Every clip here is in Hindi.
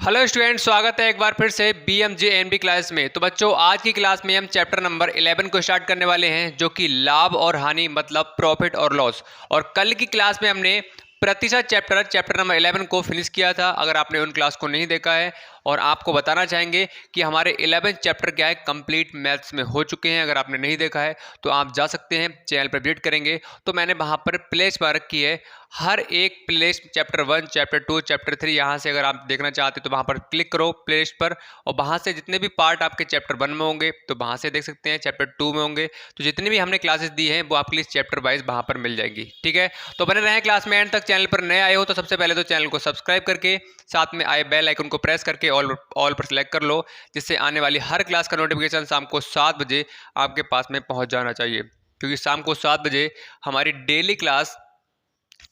हेलो स्टूडेंट, स्वागत है एक बार फिर से BMJNB क्लास में। तो बच्चों, आज की क्लास में हम चैप्टर नंबर 11 को स्टार्ट करने वाले हैं, जो कि लाभ और हानि मतलब प्रॉफिट और लॉस। और कल की क्लास में हमने प्रतिशत चैप्टर नंबर 11 को फिनिश किया था। अगर आपने उन क्लास को नहीं देखा है, और आपको बताना चाहेंगे कि हमारे 11 चैप्टर क्या है, कंप्लीट मैथ्स में हो चुके हैं। अगर आपने नहीं देखा है तो आप जा सकते हैं, चैनल पर विजिट करेंगे तो मैंने वहाँ पर प्लेलिस्ट मार्क की है। हर एक प्लेलिस्ट चैप्टर 1, चैप्टर 2, चैप्टर 3, यहाँ से अगर आप देखना चाहते हो तो वहाँ पर क्लिक करो प्लेलिस्ट पर, और वहाँ से जितने भी पार्ट आपके चैप्टर 1 में होंगे तो वहाँ से देख सकते हैं, चैप्टर 2 में होंगे तो जितनी भी हमने क्लासेस दी हैं वो आपके लिए चैप्टर वाइज वहाँ पर मिल जाएंगी। ठीक है, तो बने रहें क्लास में एंड तक। चैनल पर नए आए हो तो सबसे पहले तो चैनल को सब्सक्राइब करके साथ में आए बेल आइकन को प्रेस करके ऑल पर सेलेक्ट कर लो, जिससे आने वाली हर क्लास का नोटिफिकेशन शाम को 7 बजे आपके पास में पहुंच जाना चाहिए। क्योंकि शाम को 7 बजे हमारी daily class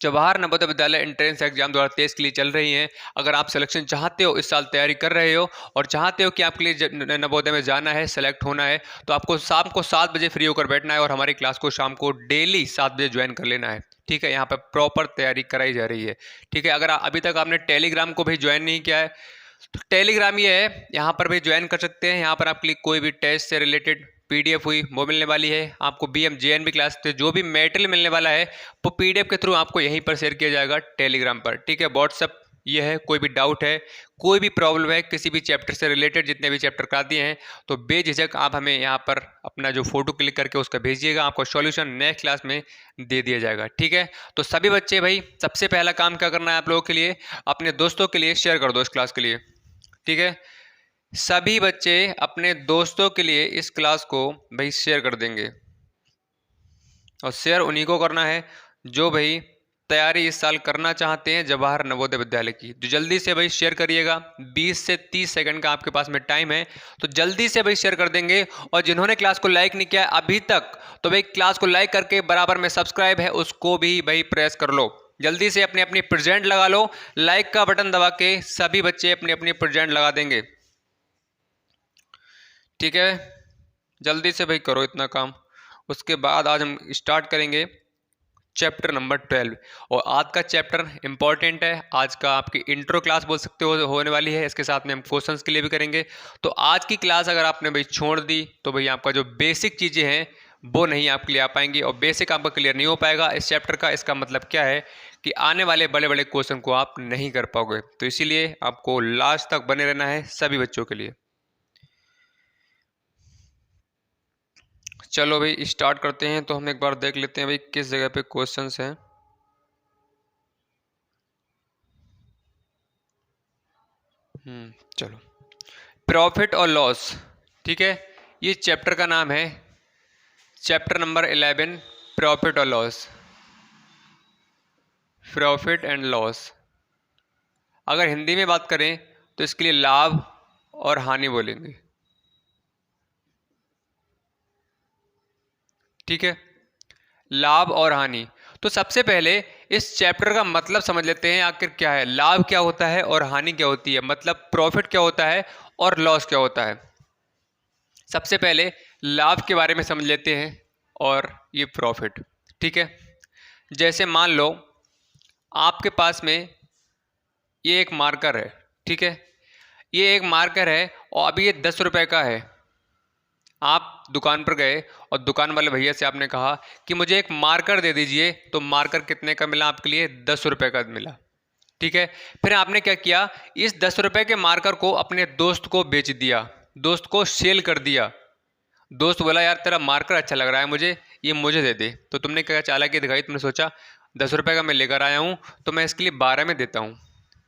Jawahar Navodaya Vidyalaya entrance exam 2023 के लिए चल रही हैं। अगर आप सिलेक्शन चाहते हो, इस साल तैयारी कर रहे हो और चाहते हो कि आपके लिए नवोदय में जाना है, सेलेक्ट होना है, तो आपको शाम को 7 बजे फ्री होकर बैठना है और हमारी क्लास को शाम को डेली 7 बजे ज्वाइन कर लेना है। ठीक है, यहाँ पर प्रॉपर तैयारी कराई जा रही है। ठीक है, अगर अभी तक आपने टेलीग्राम को भी ज्वाइन नहीं किया है तो टेलीग्राम ये है, यहाँ पर भी ज्वाइन कर सकते हैं। यहाँ पर आपके लिए कोई भी टेस्ट से रिलेटेड PDF हुई वो मिलने वाली है। आपको BMJNB क्लास से जो भी मेटेरियल मिलने वाला है वो PDF के थ्रू आपको यहीं पर शेयर किया जाएगा टेलीग्राम पर। ठीक है, व्हाट्सअप ये है, कोई भी डाउट है, कोई भी प्रॉब्लम है किसी भी चैप्टर से रिलेटेड, जितने भी चैप्टर करा दिए हैं, तो बेझिझक आप हमें यहाँ पर अपना जो फोटो क्लिक करके उसका भेजिएगा, आपको सॉल्यूशन नेक्स्ट क्लास में दे दिया जाएगा। ठीक है, तो सभी बच्चे भाई, सबसे पहला काम क्या करना है आप लोगों के लिए, अपने दोस्तों के लिए शेयर कर दो इस क्लास के लिए। ठीक है, सभी बच्चे अपने दोस्तों के लिए इस क्लास को भाई शेयर कर देंगे, और शेयर उन्हीं को करना है जो भाई तैयारी इस साल करना चाहते हैं जवाहर नवोदय विद्यालय की। तो जल्दी से भाई शेयर करिएगा, 20 से 30 सेकंड का आपके पास में टाइम है, तो जल्दी से भाई शेयर कर देंगे। और जिन्होंने क्लास को लाइक नहीं किया अभी तक, तो भाई क्लास को लाइक करके बराबर में सब्सक्राइब है उसको भी भाई प्रेस कर लो। जल्दी से अपनी अपनी प्रेजेंट लगा लो, लाइक का बटन दबा के सभी बच्चे अपनी अपनी प्रेजेंट लगा देंगे। ठीक है, जल्दी से भाई करो इतना काम। उसके बाद आज हम स्टार्ट करेंगे चैप्टर नंबर 12, और आज का चैप्टर इंपॉर्टेंट है। आज का आपकी इंट्रो क्लास बोल सकते हो होने वाली है, इसके साथ में हम क्वेश्चंस के लिए भी करेंगे। तो आज की क्लास अगर आपने भाई छोड़ दी तो भाई आपका जो बेसिक चीज़ें हैं वो नहीं आपके लिए आ पाएंगी, और बेसिक आपका क्लियर नहीं हो पाएगा इस चैप्टर का। इसका मतलब क्या है कि आने वाले बड़े बड़े क्वेश्चन को आप नहीं कर पाओगे। तो इसीलिए आपको लास्ट तक बने रहना है सभी बच्चों के लिए। चलो भाई स्टार्ट करते हैं। तो हम एक बार देख लेते हैं भाई किस जगह पे क्वेश्चंस हैं। चलो, प्रॉफिट और लॉस। ठीक है, ये चैप्टर का नाम है चैप्टर नंबर 11, प्रॉफिट और लॉस, प्रॉफिट एंड लॉस। अगर हिंदी में बात करें तो इसके लिए लाभ और हानि बोलेंगे। ठीक है, लाभ और हानि। तो सबसे पहले इस चैप्टर का मतलब समझ लेते हैं, आखिर क्या है, लाभ क्या होता है और हानि क्या होती है, मतलब प्रॉफिट क्या होता है और लॉस क्या होता है। सबसे पहले लाभ के बारे में समझ लेते हैं और ये प्रॉफिट। ठीक है, जैसे मान लो आपके पास में ये एक मार्कर है। ठीक है, ये एक मार्कर है और अभी ये 10 रुपए का है। आप दुकान पर गए और दुकान वाले भैया से आपने कहा कि मुझे एक मार्कर दे दीजिए, तो मार्कर कितने का मिला आपके लिए, 10 रुपए का मिला। ठीक है, फिर आपने क्या किया, इस 10 रुपए के मार्कर को अपने दोस्त को बेच दिया, दोस्त को सेल कर दिया। दोस्त बोला यार तेरा मार्कर अच्छा लग रहा है मुझे, ये मुझे दे दे। तो तुमने क्या चालाकी दिखाई, तुमने सोचा 10 रुपए का मैं लेकर आया हूँ तो मैं इसके लिए 12 में देता हूँ।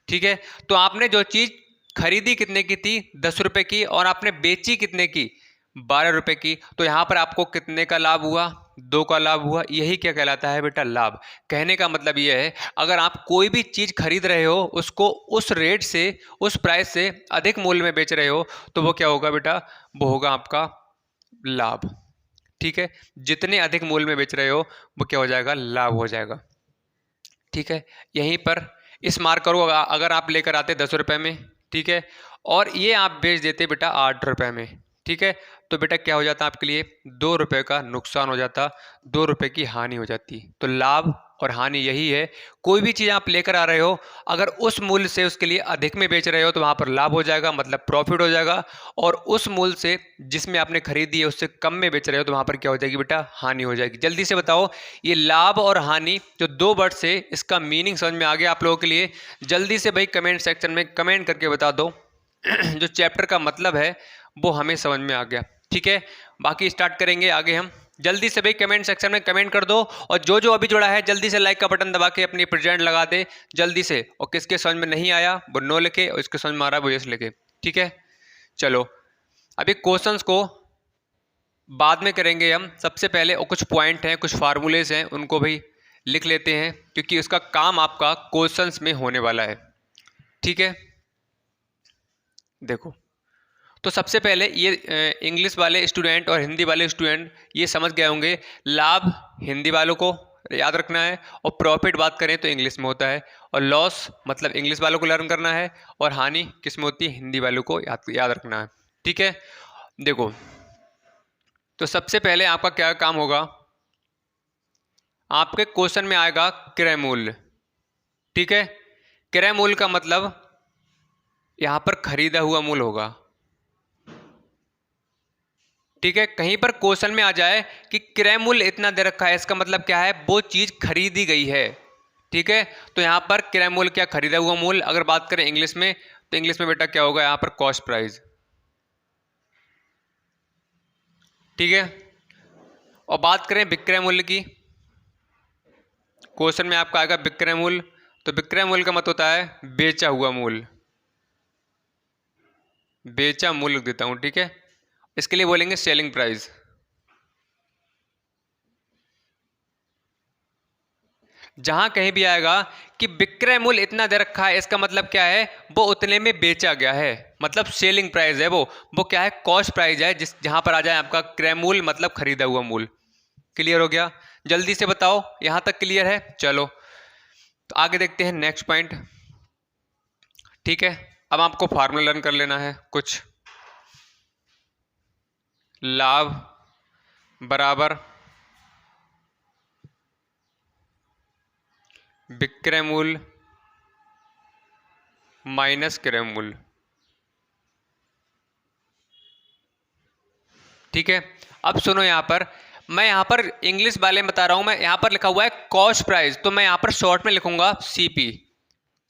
ठीक है, तो आपने जो चीज़ खरीदी कितने की थी, 10 रुपए की, और आपने बेची कितने की, 12 रुपए की। तो यहाँ पर आपको कितने का लाभ हुआ, 2 का लाभ हुआ। यही क्या कहलाता है बेटा, लाभ। कहने का मतलब यह है, अगर आप कोई भी चीज़ खरीद रहे हो उसको उस रेट से, उस प्राइस से अधिक मूल्य में बेच रहे हो, तो वो क्या होगा बेटा, वो होगा आपका लाभ। ठीक है, जितने अधिक मूल्य में बेच रहे हो वो क्या हो जाएगा, लाभ हो जाएगा। ठीक है, यहीं पर इस मार्कर को अगर आप लेकर आते 10 रुपए में, ठीक है, और ये आप बेच देते बेटा 8 रुपए में, ठीक है, तो बेटा क्या हो जाता आपके लिए, 2 रुपए का नुकसान हो जाता, 2 रुपए की हानि हो जाती। तो लाभ और हानि यही है। कोई भी चीज़ आप लेकर आ रहे हो, अगर उस मूल्य से उसके लिए अधिक में बेच रहे हो तो वहाँ पर लाभ हो जाएगा, मतलब प्रॉफिट हो जाएगा। और उस मूल्य से जिसमें आपने खरीदी है उससे कम में बेच रहे हो तो वहाँ पर क्या हो जाएगी बेटा, हानि हो जाएगी। जल्दी से बताओ, ये लाभ और हानि जो दो वर्ड से, इसका मीनिंग समझ में आ गया आप लोगों के लिए? जल्दी से भाई कमेंट सेक्शन में कमेंट करके बता दो। जो चैप्टर का मतलब है वो हमें समझ में आ गया, ठीक है। बाकी स्टार्ट करेंगे आगे हम। जल्दी से भाई कमेंट सेक्शन में कमेंट कर दो, और जो जो अभी जुड़ा है जल्दी से लाइक का बटन दबा के अपनी प्रेजेंट लगा दे जल्दी से। और किसके समझ में नहीं आया वो नो लिखे, और इसके समझ में आ रहा है वो यस लिखे, ठीक है। चलो अभी क्वेश्चंस को बाद में करेंगे हम, सबसे पहले और कुछ पॉइंट हैं, कुछ फार्मूलेज हैं, उनको भी लिख लेते हैं क्योंकि उसका काम आपका क्वेश्चंस में होने वाला है, ठीक है। देखो, तो सबसे पहले ये इंग्लिश वाले स्टूडेंट और हिंदी वाले स्टूडेंट ये समझ गए होंगे, लाभ हिंदी वालों को याद रखना है, और प्रॉफिट बात करें तो इंग्लिश में होता है, और लॉस मतलब इंग्लिश वालों को लर्न करना है, और हानि किस में होती है, हिंदी वालों को याद रखना है, ठीक है। देखो, तो सबसे पहले आपका क्या काम होगा, आपके क्वेश्चन में आएगा क्रय मूल्य, ठीक है। क्रय मूल्य का मतलब यहां पर खरीदा हुआ मूल्य होगा, ठीक है। कहीं पर क्वेश्चन में आ जाए कि क्रय मूल्य इतना दे रखा है, इसका मतलब क्या है, वो चीज खरीदी गई है, ठीक है। तो यहां पर क्रय मूल्य क्या, खरीदा हुआ मूल्य। अगर बात करें इंग्लिश में तो इंग्लिश में बेटा क्या होगा, यहां पर कॉस्ट प्राइस, ठीक है। और बात करें विक्रय मूल्य की, क्वेश्चन में आपका आएगा विक्रय मूल्य, तो विक्रय मूल्य का मतलब होता है बेचा हुआ मूल्य, बेचा मूल्य लिख देता हूं, ठीक है। इसके लिए बोलेंगे सेलिंग प्राइस। जहां कहीं भी आएगा कि विक्रय मूल्य इतना दे रखा है, इसका मतलब क्या है, वो उतने में बेचा गया है, मतलब सेलिंग प्राइस है वो क्या है, कॉस्ट प्राइस है। जिस जहां पर आ जाए आपका क्रय मूल्य मतलब खरीदा हुआ मूल्य। क्लियर हो गया? जल्दी से बताओ, यहां तक क्लियर है? चलो तो आगे देखते हैं नेक्स्ट पॉइंट, ठीक है। अब आपको फार्मूला लर्न कर लेना है कुछ। लाभ बराबर विक्रय मूल्य माइनस क्रय मूल्य, ठीक है। अब सुनो, यहां पर मैं यहां पर इंग्लिश वाले में बता रहा हूं, मैं यहां पर लिखा हुआ है कॉस्ट प्राइस, तो मैं यहां पर शॉर्ट में लिखूंगा सीपी,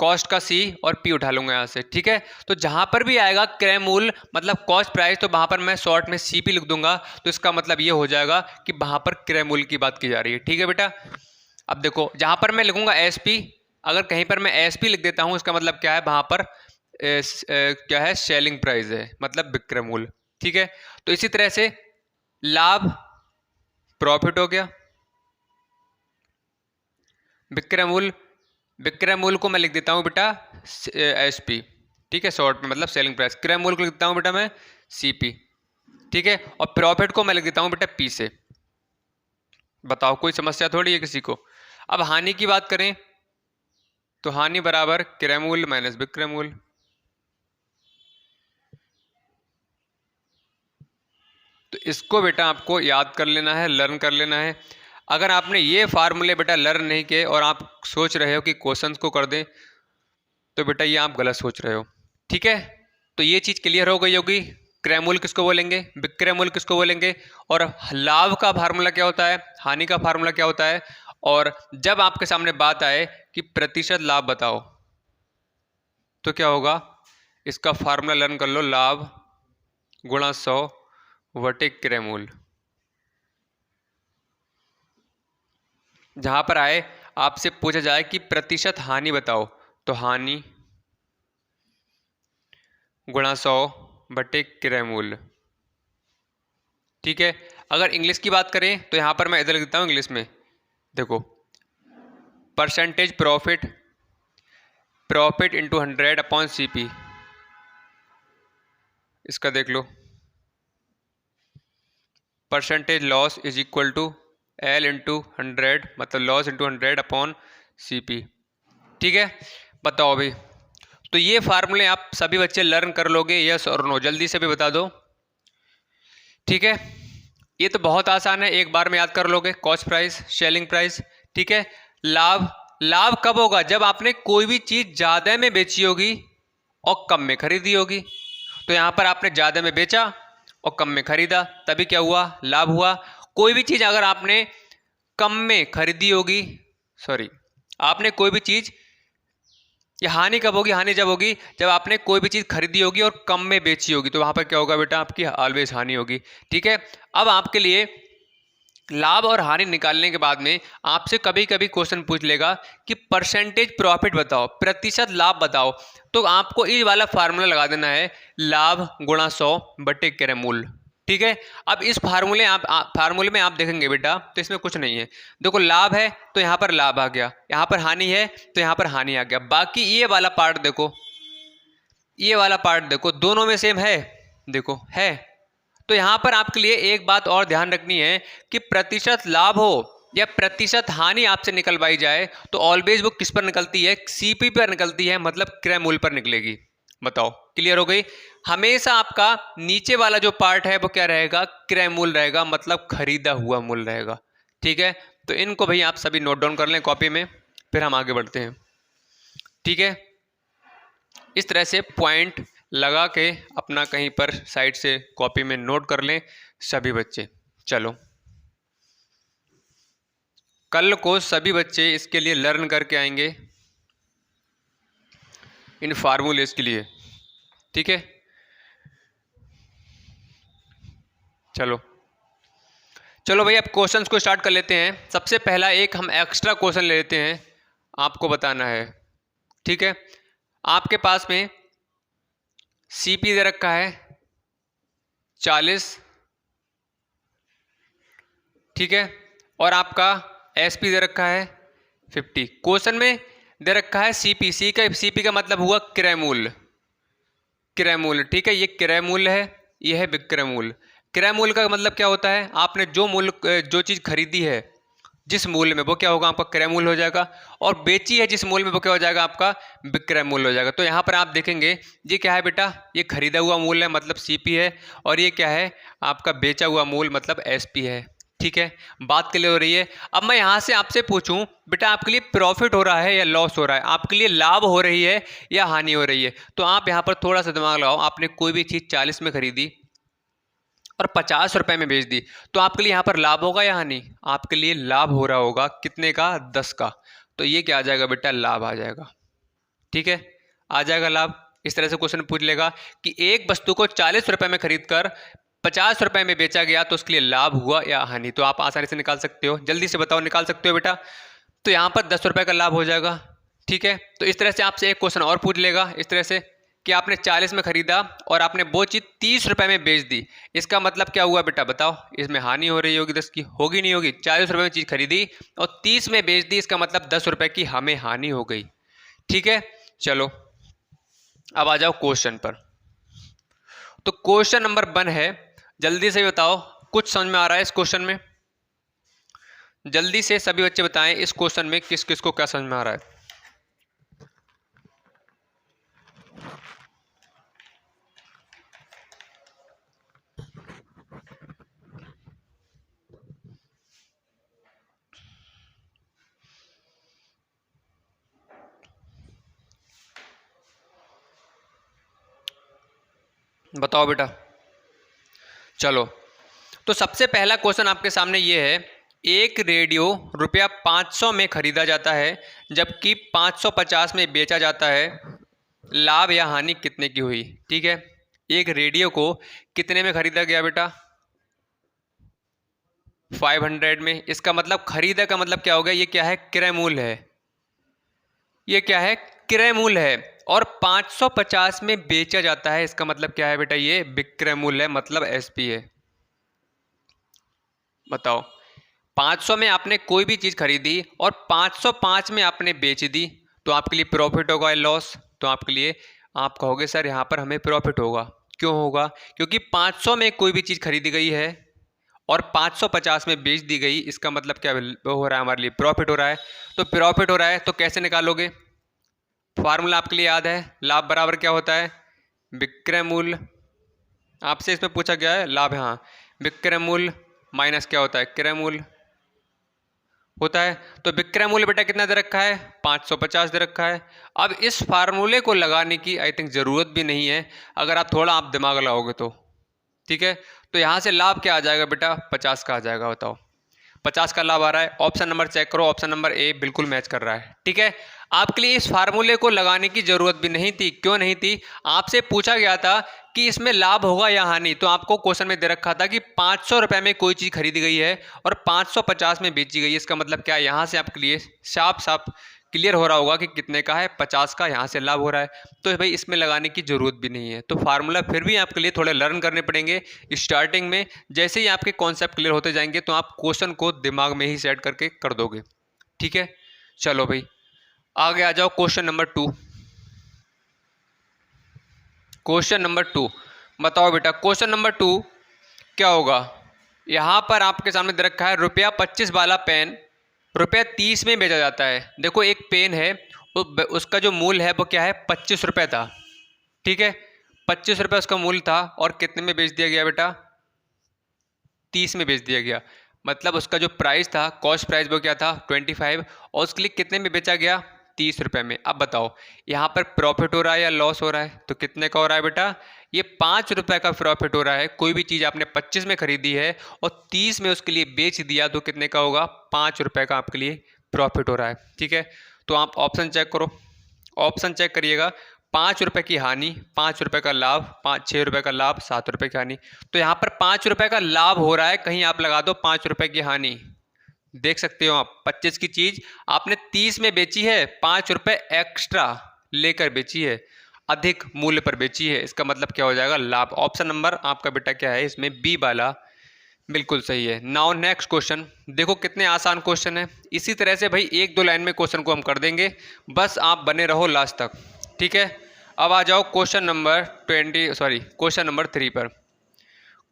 कॉस्ट का सी और पी उठा लूंगा यहां से, ठीक है। तो जहां पर भी आएगा क्रय मूल्य मतलब कॉस्ट प्राइस, तो वहां पर मैं शॉर्ट में सीपी लिख दूंगा, तो इसका मतलब ये हो जाएगा कि वहां पर क्रय मूल्य की बात की जा रही है, ठीक है बेटा। अब देखो, जहां पर मैं लिखूंगा एसपी, अगर कहीं पर मैं एसपी लिख देता हूं, इसका मतलब क्या है, वहां पर क्या है, सेलिंग प्राइस है, मतलब विक्रय मूल्य, ठीक है। तो इसी तरह से लाभ प्रॉफिट हो गया, विक्रय मूल्य को मैं लिख देता हूं बेटा एसपी, ठीक है, शॉर्ट में मतलब सेलिंग प्राइस। क्रय मूल्य को लिखता हूं बेटा मैं सीपी, ठीक है। और प्रॉफिट को मैं लिख देता हूं बेटा पी से। बताओ, कोई समस्या थोड़ी है किसी को? अब हानि की बात करें तो हानि बराबर क्रय मूल्य माइनस विक्रय मूल्य, तो इसको बेटा आपको याद कर लेना है, लर्न कर लेना है। अगर आपने ये फार्मूले बेटा लर्न नहीं किए और आप सोच रहे हो कि क्वेश्चंस को कर दें, तो बेटा ये आप गलत सोच रहे हो, ठीक है। तो ये चीज क्लियर हो गई होगी, क्रय मूल्य किसको बोलेंगे, विक्रय मूल्य किसको बोलेंगे, और लाभ का फार्मूला क्या होता है, हानि का फार्मूला क्या होता है। और जब आपके सामने बात आए कि प्रतिशत लाभ बताओ, तो क्या होगा, इसका फार्मूला लर्न कर लो, लाभ गुणा 100 बटे क्रय मूल्य। जहां पर आए आपसे पूछा जाए कि प्रतिशत हानि बताओ, तो हानि गुणा 100 बटे क्रय मूल्य, ठीक है। अगर इंग्लिश की बात करें तो यहां पर मैं इधर लिख देता हूं इंग्लिश में, देखो percentage profit, profit into 100 upon CP, इसका देख लो, percentage loss is equal to L into 100 मतलब लॉस इंटू 100 अपॉन सीपी, ठीक है। बताओ अभी, तो ये फार्मूले आप सभी बच्चे लर्न कर लोगे, यस और नो? जल्दी से भी बता दो, ठीक है। ये तो बहुत आसान है, एक बार में याद कर लोगे, कॉस्ट प्राइस सेलिंग प्राइस, ठीक है। लाभ, लाभ कब होगा? जब आपने कोई भी चीज ज्यादा में बेची होगी और कम में खरीदी होगी। तो यहां पर आपने ज्यादा में बेचा और कम में खरीदा, तभी क्या हुआ? लाभ हुआ। कोई भी चीज अगर आपने कम में खरीदी होगी, सॉरी, आपने कोई भी चीज, ये हानि कब होगी? हानि जब होगी जब आपने कोई भी चीज खरीदी होगी और कम में बेची होगी, तो वहां पर क्या होगा बेटा? आपकी ऑलवेज हानि होगी। ठीक है, अब आपके लिए लाभ और हानि निकालने के बाद में आपसे कभी कभी क्वेश्चन पूछ लेगा कि परसेंटेज प्रॉफिट बताओ, प्रतिशत लाभ बताओ। तो आपको ये वाला फार्मूला लगा देना है, लाभ गुणा 100 बटे क्रय मूल्य। ठीक है, अब इस फार्मूले में आप देखेंगे बेटा, तो इसमें कुछ नहीं है। देखो, लाभ है तो यहां पर लाभ आ गया, यहां पर हानि है तो यहां पर हानि आ गया। बाकी ये वाला पार्ट देखो, ये वाला पार्ट देखो, दोनों में सेम है, देखो है। तो यहां पर आपके लिए एक बात और ध्यान रखनी है कि प्रतिशत लाभ हो या प्रतिशत हानि आपसे निकलवाई जाए तो ऑलवेज वो किस पर निकलती है? सीपी पर निकलती है, मतलब क्रय मूल्य पर निकलेगी। बताओ, क्लियर हो गई? हमेशा आपका नीचे वाला जो पार्ट है वो क्या रहेगा? क्रय मूल्य रहेगा, मतलब खरीदा हुआ मूल्य रहेगा। ठीक है, तो इनको भाई आप सभी नोट डाउन कर लें कॉपी में, फिर हम आगे बढ़ते हैं। ठीक है, इस तरह से पॉइंट लगा के अपना कहीं पर साइड से कॉपी में नोट कर लें सभी बच्चे। चलो, कल को सभी बच्चे इसके लिए लर्न करके आएंगे, इन फार्मूलेस के लिए। ठीक है, चलो चलो भाई, अब क्वेश्चंस को स्टार्ट कर लेते हैं। सबसे पहला एक हम एक्स्ट्रा क्वेश्चन ले लेते हैं, आपको बताना है। ठीक है, आपके पास में सीपी दे रखा है 40, ठीक है, और आपका एसपी दे रखा है 50। क्वेश्चन में दे रखा है सीपी, सीपी का मतलब हुआ क्रय मूल्य, क्रय मूल्य। ठीक है, ये क्रय मूल्य है, ये है विक्रय मूल्य। क्रय मूल्य का मतलब क्या होता है? आपने जो मूल्य, जो चीज खरीदी है जिस मूल्य में, वो क्या होगा? आपका क्रय मूल्य हो जाएगा। और बेची है जिस मूल्य में, वो क्या हो जाएगा? आपका विक्रय मूल्य हो जाएगा। तो यहाँ पर आप देखेंगे ये क्या है बेटा? ये खरीदा हुआ मूल्य है, मतलब सीपी है, और ये क्या है? आपका बेचा हुआ मूल्य, मतलब एसपी है। ठीक है, बात क्लियर हो रही है? अब मैं यहाँ से आपसे पूछूं बेटा, आपके लिए प्रॉफिट हो रहा है या लॉस हो रहा है? आपके लिए लाभ हो रही है या हानि हो रही है? तो आप यहाँ पर थोड़ा सा दिमाग लगाओ। आपने कोई भी चीज़ 40 में खरीदी और 50 रुपए में बेच दी, तो आपके लिए यहाँ पर लाभ होगा या हानि? आपके लिए लाभ हो रहा होगा। कितने का? 10 का। तो ये क्या आ जाएगा बेटा? लाभ आ जाएगा। ठीक है, आ जाएगा लाभ। इस तरह से क्वेश्चन पूछ लेगा कि एक वस्तु को 40 रुपए में खरीद कर 50 रुपए में बेचा गया, तो उसके लिए लाभ हुआ या हानि? तो आप आसानी से निकाल सकते हो, जल्दी से बताओ, निकाल सकते हो बेटा? तो यहाँ पर 10 रुपए का लाभ हो जाएगा। ठीक है, तो इस तरह से आपसे एक क्वेश्चन और पूछ लेगा, इस तरह से कि आपने 40 में खरीदा और आपने वो चीज़ 30 रुपए में बेच दी। इसका मतलब क्या हुआ बेटा? बताओ, इसमें हानि हो रही होगी 10 की, होगी नहीं होगी? 40 रुपए में चीज़ खरीदी और 30 में बेच दी, इसका मतलब 10 रुपए की हमें हानि हो गई। ठीक है, चलो अब आ जाओ क्वेश्चन पर। तो क्वेश्चन नंबर 1 है, जल्दी से बताओ कुछ समझ में आ रहा है इस क्वेश्चन में? जल्दी से सभी बच्चे बताएं इस क्वेश्चन में किस किस को क्या समझ में आ रहा है। बताओ बेटा। चलो, तो सबसे पहला क्वेश्चन आपके सामने ये है, एक रेडियो रुपया 500 में खरीदा जाता है जबकि 550 में बेचा जाता है, लाभ या हानि कितने की हुई? ठीक है, एक रेडियो को कितने में खरीदा गया बेटा? 500 में। इसका मतलब खरीदा का मतलब क्या हो गया? ये क्या है? क्रय मूल्य है। ये क्या है? क्रय मूल्य है। और 550 में बेचा जाता है, इसका मतलब क्या है बेटा? ये विक्रय मूल्य है, मतलब एसपी है। बताओ, 500 में आपने कोई भी चीज खरीदी और 505 में आपने बेच दी, तो आपके लिए प्रॉफिट होगा या लॉस? तो आपके लिए, आप कहोगे सर यहाँ पर हमें प्रॉफिट होगा। क्यों होगा? क्योंकि 500 में कोई भी चीज खरीदी गई है और 550 में बेच दी गई, इसका मतलब क्या हो रहा है? हमारे लिए प्रॉफिट हो रहा है। तो प्रॉफिट हो रहा है तो कैसे निकालोगे? फार्मूला आपके लिए याद है, लाभ बराबर क्या होता है? विक्रय मूल्य। आपसे इसमें पूछा गया है लाभ है, हाँ, विक्रय मूल्य माइनस क्या होता है? क्रय मूल्य। होता है। तो विक्रय मूल्य बेटा कितना दे रखा है, 550 दे रखा है। अब इस फार्मूले को लगाने की आई थिंक ज़रूरत भी नहीं है, अगर आप थोड़ा दिमाग लगाओगे तो। ठीक है, तो यहाँ से लाभ क्या आ जाएगा बेटा, 50 का आ जाएगा। बताओ 50 का लाभ आ रहा है। ऑप्शन नंबर चेक करो, ऑप्शन नंबर ए बिल्कुल मैच कर रहा है। ठीक है, आपके लिए इस फार्मूले को लगाने की जरूरत भी नहीं थी। क्यों नहीं थी, आपसे पूछा गया था कि इसमें लाभ होगा या हानि। तो आपको क्वेश्चन में दे रखा था कि 500 रुपए में कोई चीज़ खरीदी गई है और 550 में बेची गई है। इसका मतलब क्या है, यहाँ से आपके लिए साफ साफ क्लियर हो रहा होगा कि कितने का है, 50 का यहाँ से लाभ हो रहा है। तो भाई इसमें लगाने की ज़रूरत भी नहीं है। तो फार्मूला फिर भी आपके लिए थोड़े लर्न करने पड़ेंगे स्टार्टिंग में। जैसे ही आपके कॉन्सेप्ट क्लियर होते जाएंगे तो आप क्वेश्चन को दिमाग में ही सेट करके कर दोगे। ठीक है, चलो भाई आगे आ जाओ। क्वेश्चन नंबर 2, क्वेश्चन नंबर 2 बताओ बेटा, क्वेश्चन नंबर 2 क्या होगा। यहाँ पर आपके सामने दे रखा है ₹25 वाला पेन ₹30 में बेचा जाता है। देखो एक पेन है, उसका जो मूल्य है वो क्या है, 25 रुपये था। ठीक है, 25 रुपये उसका मूल्य था और कितने में बेच दिया गया बेटा, 30 में बेच दिया गया। मतलब उसका जो प्राइस था, कॉस्ट प्राइस वो क्या था 25, और उसके लिए कितने में बेचा गया, 30 रुपये में। अब बताओ यहाँ पर प्रॉफिट हो रहा है या लॉस हो रहा है, तो कितने का हो रहा है बेटा, ये 5 रुपये का प्रॉफिट हो रहा है। कोई भी चीज़ आपने 25 में खरीदी है और 30 में उसके लिए बेच दिया तो कितने का होगा, 5 रुपये का आपके लिए प्रॉफिट हो रहा है। ठीक है, तो आप ऑप्शन चेक करो, ऑप्शन चेक करिएगा। 5 रुपये की हानि, 5 रुपये का लाभ, 6 रुपये का लाभ, 7 रुपये की हानि। तो यहाँ पर 5 रुपये का लाभ हो रहा है, कहीं आप लगा दो 5 रुपये की हानि। देख सकते हो आप, 25 की चीज आपने 30 में बेची है, 5 रुपये एक्स्ट्रा लेकर बेची है, अधिक मूल्य पर बेची है। इसका मतलब क्या हो जाएगा, लाभ। ऑप्शन नंबर आपका बेटा क्या है इसमें, बी वाला बिल्कुल सही है। नाउ नेक्स्ट क्वेश्चन, देखो कितने आसान क्वेश्चन है। इसी तरह से भाई 1-2 लाइन में क्वेश्चन को हम कर देंगे, बस आप बने रहो लास्ट तक। ठीक है, अब आ जाओ क्वेश्चन नंबर 3 पर।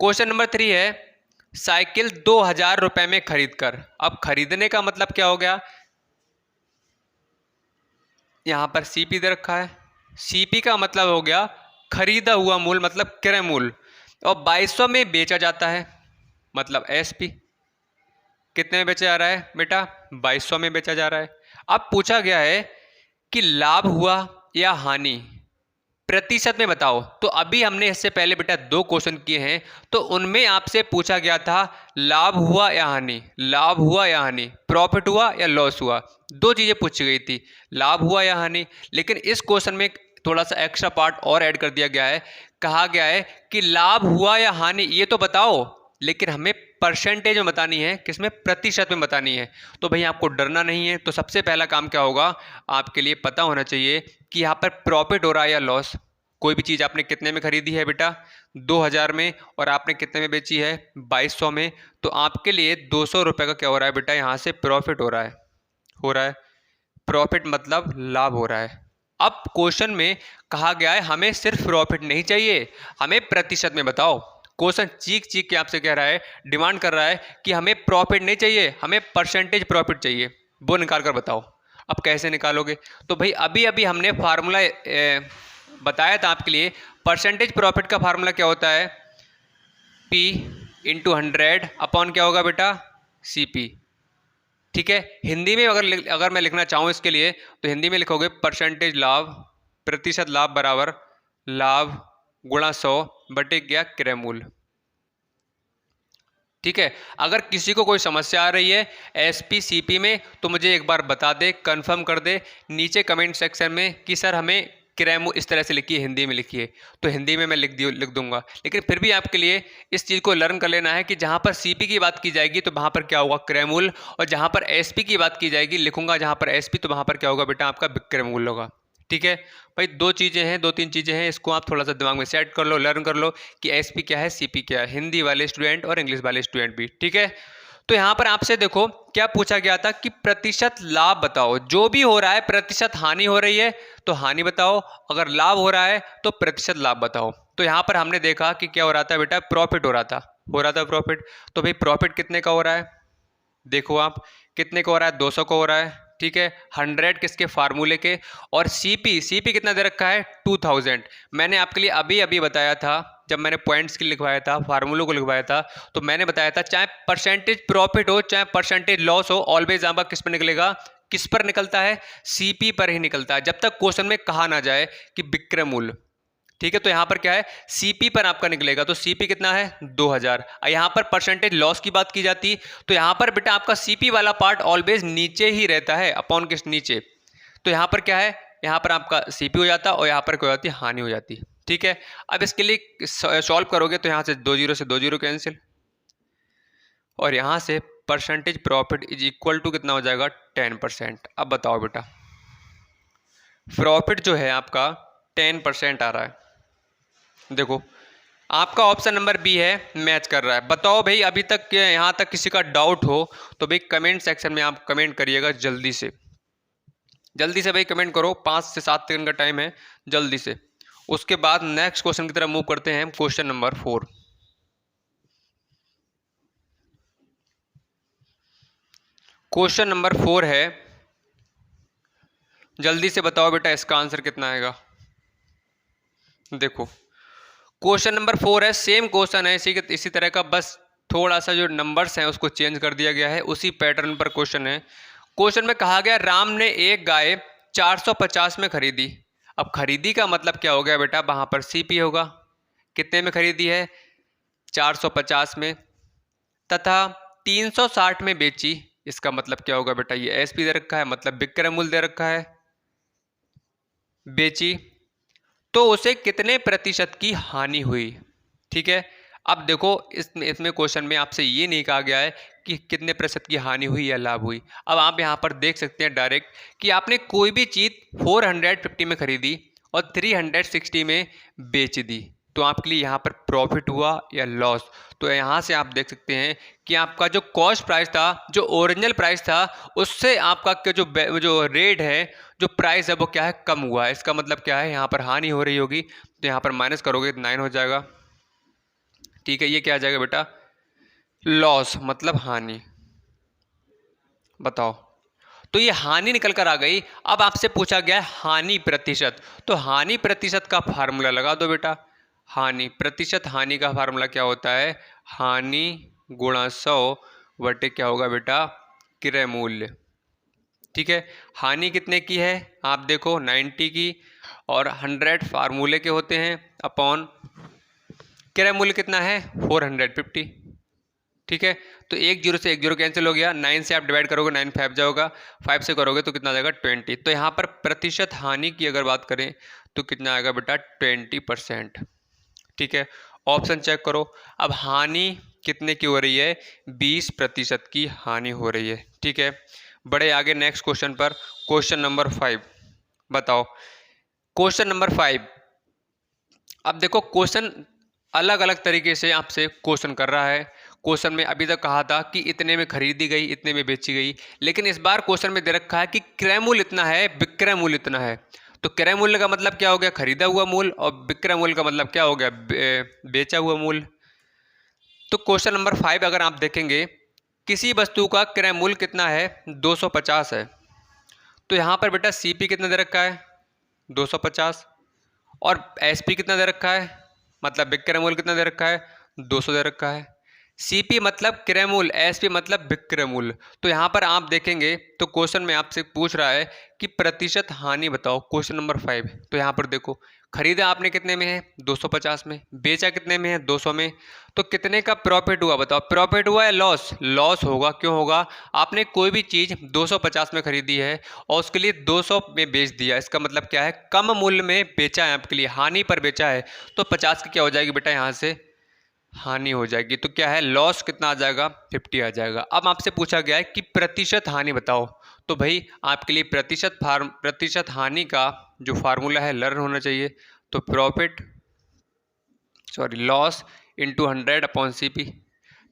क्वेश्चन नंबर 3 है, साइकिल 2000 रुपए में खरीद कर। अब खरीदने का मतलब क्या हो गया, यहां पर सीपी दे रखा है, सीपी का मतलब हो गया खरीदा हुआ मूल्य, मतलब क्रय मूल्य, और 2200 में बेचा जाता है, मतलब एसपी। कितने में बेचा जा रहा है बेटा, 2200 में बेचा जा रहा है। अब पूछा गया है कि लाभ हुआ या हानि, प्रतिशत में बताओ। तो अभी हमने इससे पहले बेटा 2 क्वेश्चन किए हैं, तो उनमें आपसे पूछा गया था लाभ हुआ या हानि, लाभ हुआ या हानि, प्रॉफिट हुआ या लॉस हुआ, 2 चीज़ें पूछी गई थी, लाभ हुआ या हानि। लेकिन इस क्वेश्चन में थोड़ा सा एक्स्ट्रा पार्ट और ऐड कर दिया गया है, कहा गया है कि लाभ हुआ या हानि ये तो बताओ, लेकिन हमें परसेंटेज में बतानी है, किसमें, प्रतिशत में बतानी है। तो भाई आपको डरना नहीं है। तो सबसे पहला काम क्या होगा, आपके लिए पता होना चाहिए कि यहाँ पर प्रॉफिट हो रहा है या लॉस। कोई भी चीज़ आपने कितने में खरीदी है बेटा, 2000 में, और आपने कितने में बेची है, 2200 में। तो आपके लिए 200 रुपये का क्या हो रहा है बेटा, यहाँ से प्रॉफिट हो रहा है, प्रॉफिट मतलब लाभ हो रहा है। अब क्वेश्चन में कहा गया है हमें सिर्फ प्रॉफिट नहीं चाहिए, हमें प्रतिशत में बताओ। क्वेश्चन चीख चीख के आपसे कह रहा है, डिमांड कर रहा है कि हमें प्रॉफिट नहीं चाहिए, हमें परसेंटेज प्रॉफिट चाहिए, वो निकाल कर बताओ। अब कैसे निकालोगे, तो भाई अभी अभी हमने फार्मूला बताया था आपके लिए। परसेंटेज प्रॉफिट का फार्मूला क्या होता है, P इंटू 100 अपॉन क्या होगा बेटा, CP। ठीक है, हिंदी में अगर मैं लिखना चाहूँ इसके लिए, तो हिंदी में लिखोगे परसेंटेज लाभ, प्रतिशत लाभ बराबर लाभ गुणा 100 बटे क्या, क्रय मूल्य। ठीक है, अगर किसी को कोई समस्या आ रही है एसपी सीपी में, तो मुझे एक बार बता दे, कंफर्म कर दे नीचे कमेंट सेक्शन में कि सर हमें क्रय मूल्य इस तरह से लिखिए, हिंदी में लिखिए। तो हिंदी में मैं लिख दूंगा। लेकिन फिर भी आपके लिए इस चीज़ को लर्न कर लेना है कि जहाँ पर सीपी की बात की जाएगी तो वहाँ पर क्या होगा, क्रय मूल्य, और जहाँ पर एसपी की बात की जाएगी, लिखूंगा जहाँ पर एसपी, तो वहाँ पर क्या होगा बेटा, आपका विक्रय मूल्य होगा। ठीक है भाई, 2 चीज़ें हैं, 2-3 चीज़ें हैं, इसको आप थोड़ा सा दिमाग में सेट कर लो, लर्न कर लो कि एसपी क्या है, सीपी क्या है, हिंदी वाले स्टूडेंट और इंग्लिश वाले स्टूडेंट भी। ठीक है, तो यहाँ पर आपसे देखो क्या पूछा गया था कि प्रतिशत लाभ बताओ। जो भी हो रहा है, प्रतिशत हानि हो रही है तो हानि बताओ, अगर लाभ हो रहा है तो प्रतिशत लाभ बताओ। तो यहाँ पर हमने देखा कि क्या हो रहा था बेटा, प्रॉफिट हो रहा था प्रॉफिट। तो भाई प्रॉफिट कितने का हो रहा है, देखो आप कितने का हो रहा है, 200 का हो रहा है। ठीक है, 100 किसके फार्मूले के, और सीपी कितना दे रखा है 2000। मैंने आपके लिए अभी अभी बताया था, जब मैंने पॉइंट्स के लिखवाया था, फार्मूलों को लिखवाया था, तो मैंने बताया था चाहे परसेंटेज प्रॉफिट हो चाहे परसेंटेज लॉस हो, ऑलवेज आपका किस पर निकलेगा, किस पर निकलता है, सीपी पर ही निकलता है, जब तक क्वेश्चन में कहा ना जाए कि विक्रय मूल्य। ठीक है, तो यहां पर क्या है, सीपी पर आपका निकलेगा, तो सीपी कितना है 2000। यहां पर परसेंटेज लॉस की बात की जाती, तो यहां पर बेटा आपका सीपी वाला पार्ट ऑलवेज नीचे ही रहता है, अपॉन किस नीचे, तो यहां पर क्या है, यहां पर आपका सीपी हो जाता और यहां पर क्या हो जाती, हानि हो जाती। ठीक है, अब इसके लिए सॉल्व करोगे तो यहां से 2 जीरो कैंसिल, और यहां से percentage profit is equal to कितना हो जाएगा 10%। अब बताओ बेटा, प्रॉफिट जो है आपका 10% आ रहा है, देखो आपका ऑप्शन नंबर बी है, मैच कर रहा है। बताओ भाई, अभी तक यहाँ तक किसी का डाउट हो तो भाई कमेंट सेक्शन में आप कमेंट करिएगा, जल्दी से भाई कमेंट करो, 5 से 7 सेकंड का टाइम है, जल्दी से। उसके बाद नेक्स्ट क्वेश्चन की तरफ मूव करते हैं, क्वेश्चन नंबर 4। क्वेश्चन नंबर 4 है, जल्दी से बताओ बेटा इसका आंसर कितना आएगा। देखो क्वेश्चन नंबर 4 है, सेम क्वेश्चन है, इसी तरह का, बस थोड़ा सा जो नंबर्स हैं उसको चेंज कर दिया गया है, उसी पैटर्न पर क्वेश्चन है। क्वेश्चन में कहा गया राम ने एक गाय 450 में खरीदी। अब खरीदी का मतलब क्या हो गया बेटा, वहां पर सीपी होगा, कितने में खरीदी है 450 में, तथा 360 में बेची, इसका मतलब क्या होगा बेटा, ये एसपी दे रखा है, मतलब विक्रय मूल्य दे रखा है, बेची तो उसे कितने प्रतिशत की हानि हुई। ठीक है, अब देखो इसमें क्वेश्चन में आपसे ये नहीं कहा गया है कि कितने प्रतिशत की हानि हुई या लाभ हुई। अब आप यहाँ पर देख सकते हैं डायरेक्ट कि आपने कोई भी चीज़ 450 में खरीदी और 360 में बेच दी, तो आपके लिए यहाँ पर प्रॉफिट हुआ या लॉस। तो यहाँ से आप देख सकते हैं कि आपका जो कॉस्ट प्राइस था, जो ओरिजिनल प्राइस था, उससे आपका जो रेट है, जो प्राइस है वो क्या है, कम हुआ है। इसका मतलब क्या है, यहाँ पर हानि हो रही होगी, तो यहाँ पर माइनस करोगे तो 9 हो जाएगा। ठीक है, ये क्या आ जाएगा बेटा, लॉस मतलब हानि। बताओ, तो ये हानि निकल कर आ गई। अब आपसे पूछा गया है हानि प्रतिशत, तो हानि प्रतिशत का फार्मूला लगा दो बेटा। हानि प्रतिशत, हानि का फार्मूला क्या होता है, हानि गुणा 100 बटे क्या होगा बेटा, क्रय मूल्य। ठीक है, हानि कितने की है, आप देखो 90 की, और 100 फार्मूले के होते हैं, अपॉन क्रय मूल्य कितना है 450। ठीक है, तो 1 0 से 1 0 कैंसिल हो गया, 9 से आप डिवाइड करोगे 9 5 जाओगा, 5 से करोगे तो कितना जाएगा 20। तो यहाँ पर प्रतिशत हानि की अगर बात करें तो कितना आएगा बेटा 20%। ठीक है, ऑप्शन चेक करो। अब हानि कितने की हो रही है, 20% की हानि हो रही है। ठीक है, बड़े आगे नेक्स्ट क्वेश्चन पर, क्वेश्चन नंबर 5। बताओ क्वेश्चन नंबर 5। अब देखो क्वेश्चन अलग अलग तरीके से आपसे क्वेश्चन कर रहा है। क्वेश्चन में अभी तक कहा था कि इतने में खरीदी गई, इतने में बेची गई, लेकिन इस बार क्वेश्चन में दे रखा है कि क्रय मूल्य इतना है, विक्रय मूल्य इतना है। तो क्रय मूल्य का मतलब क्या हो गया, खरीदा हुआ मूल्य, और विक्रय मूल्य का मतलब क्या हो गया, बेचा हुआ मूल्य। तो क्वेश्चन नंबर 5 अगर आप देखेंगे, किसी वस्तु का क्रय मूल्य कितना है 250 है, तो यहाँ पर बेटा सीपी कितना दे रखा है 250, और एसपी कितना दे रखा है, मतलब विक्रय मूल्य कितना दे रखा है 200 दे रखा है। सीपी मतलब क्रय मूल्य, एसपी मतलब विक्रय मूल्य। तो यहाँ पर आप देखेंगे तो क्वेश्चन में आपसे पूछ रहा है कि प्रतिशत हानि बताओ, क्वेश्चन नंबर 5। तो यहाँ पर देखो, खरीदा आपने कितने में है 250 में, बेचा कितने में है 200 में, तो कितने का प्रॉफिट हुआ बताओ, प्रॉफिट हुआ या लॉस, लॉस होगा। क्यों होगा, आपने कोई भी चीज़ 250 में खरीदी है और उसके लिए 200 में बेच दिया, इसका मतलब क्या है, कम मूल्य में बेचा है, आपके लिए हानि पर बेचा है, तो 50 की क्या हो जाएगी बेटा, यहाँ से हानि हो जाएगी। तो क्या है, लॉस कितना आ जाएगा 50 आ जाएगा। अब आपसे पूछा गया है कि प्रतिशत हानि बताओ, तो भाई आपके लिए प्रतिशत हानि का जो फार्मूला है लर्न होना चाहिए। तो लॉस इंटू 100 अपॉन सीपी।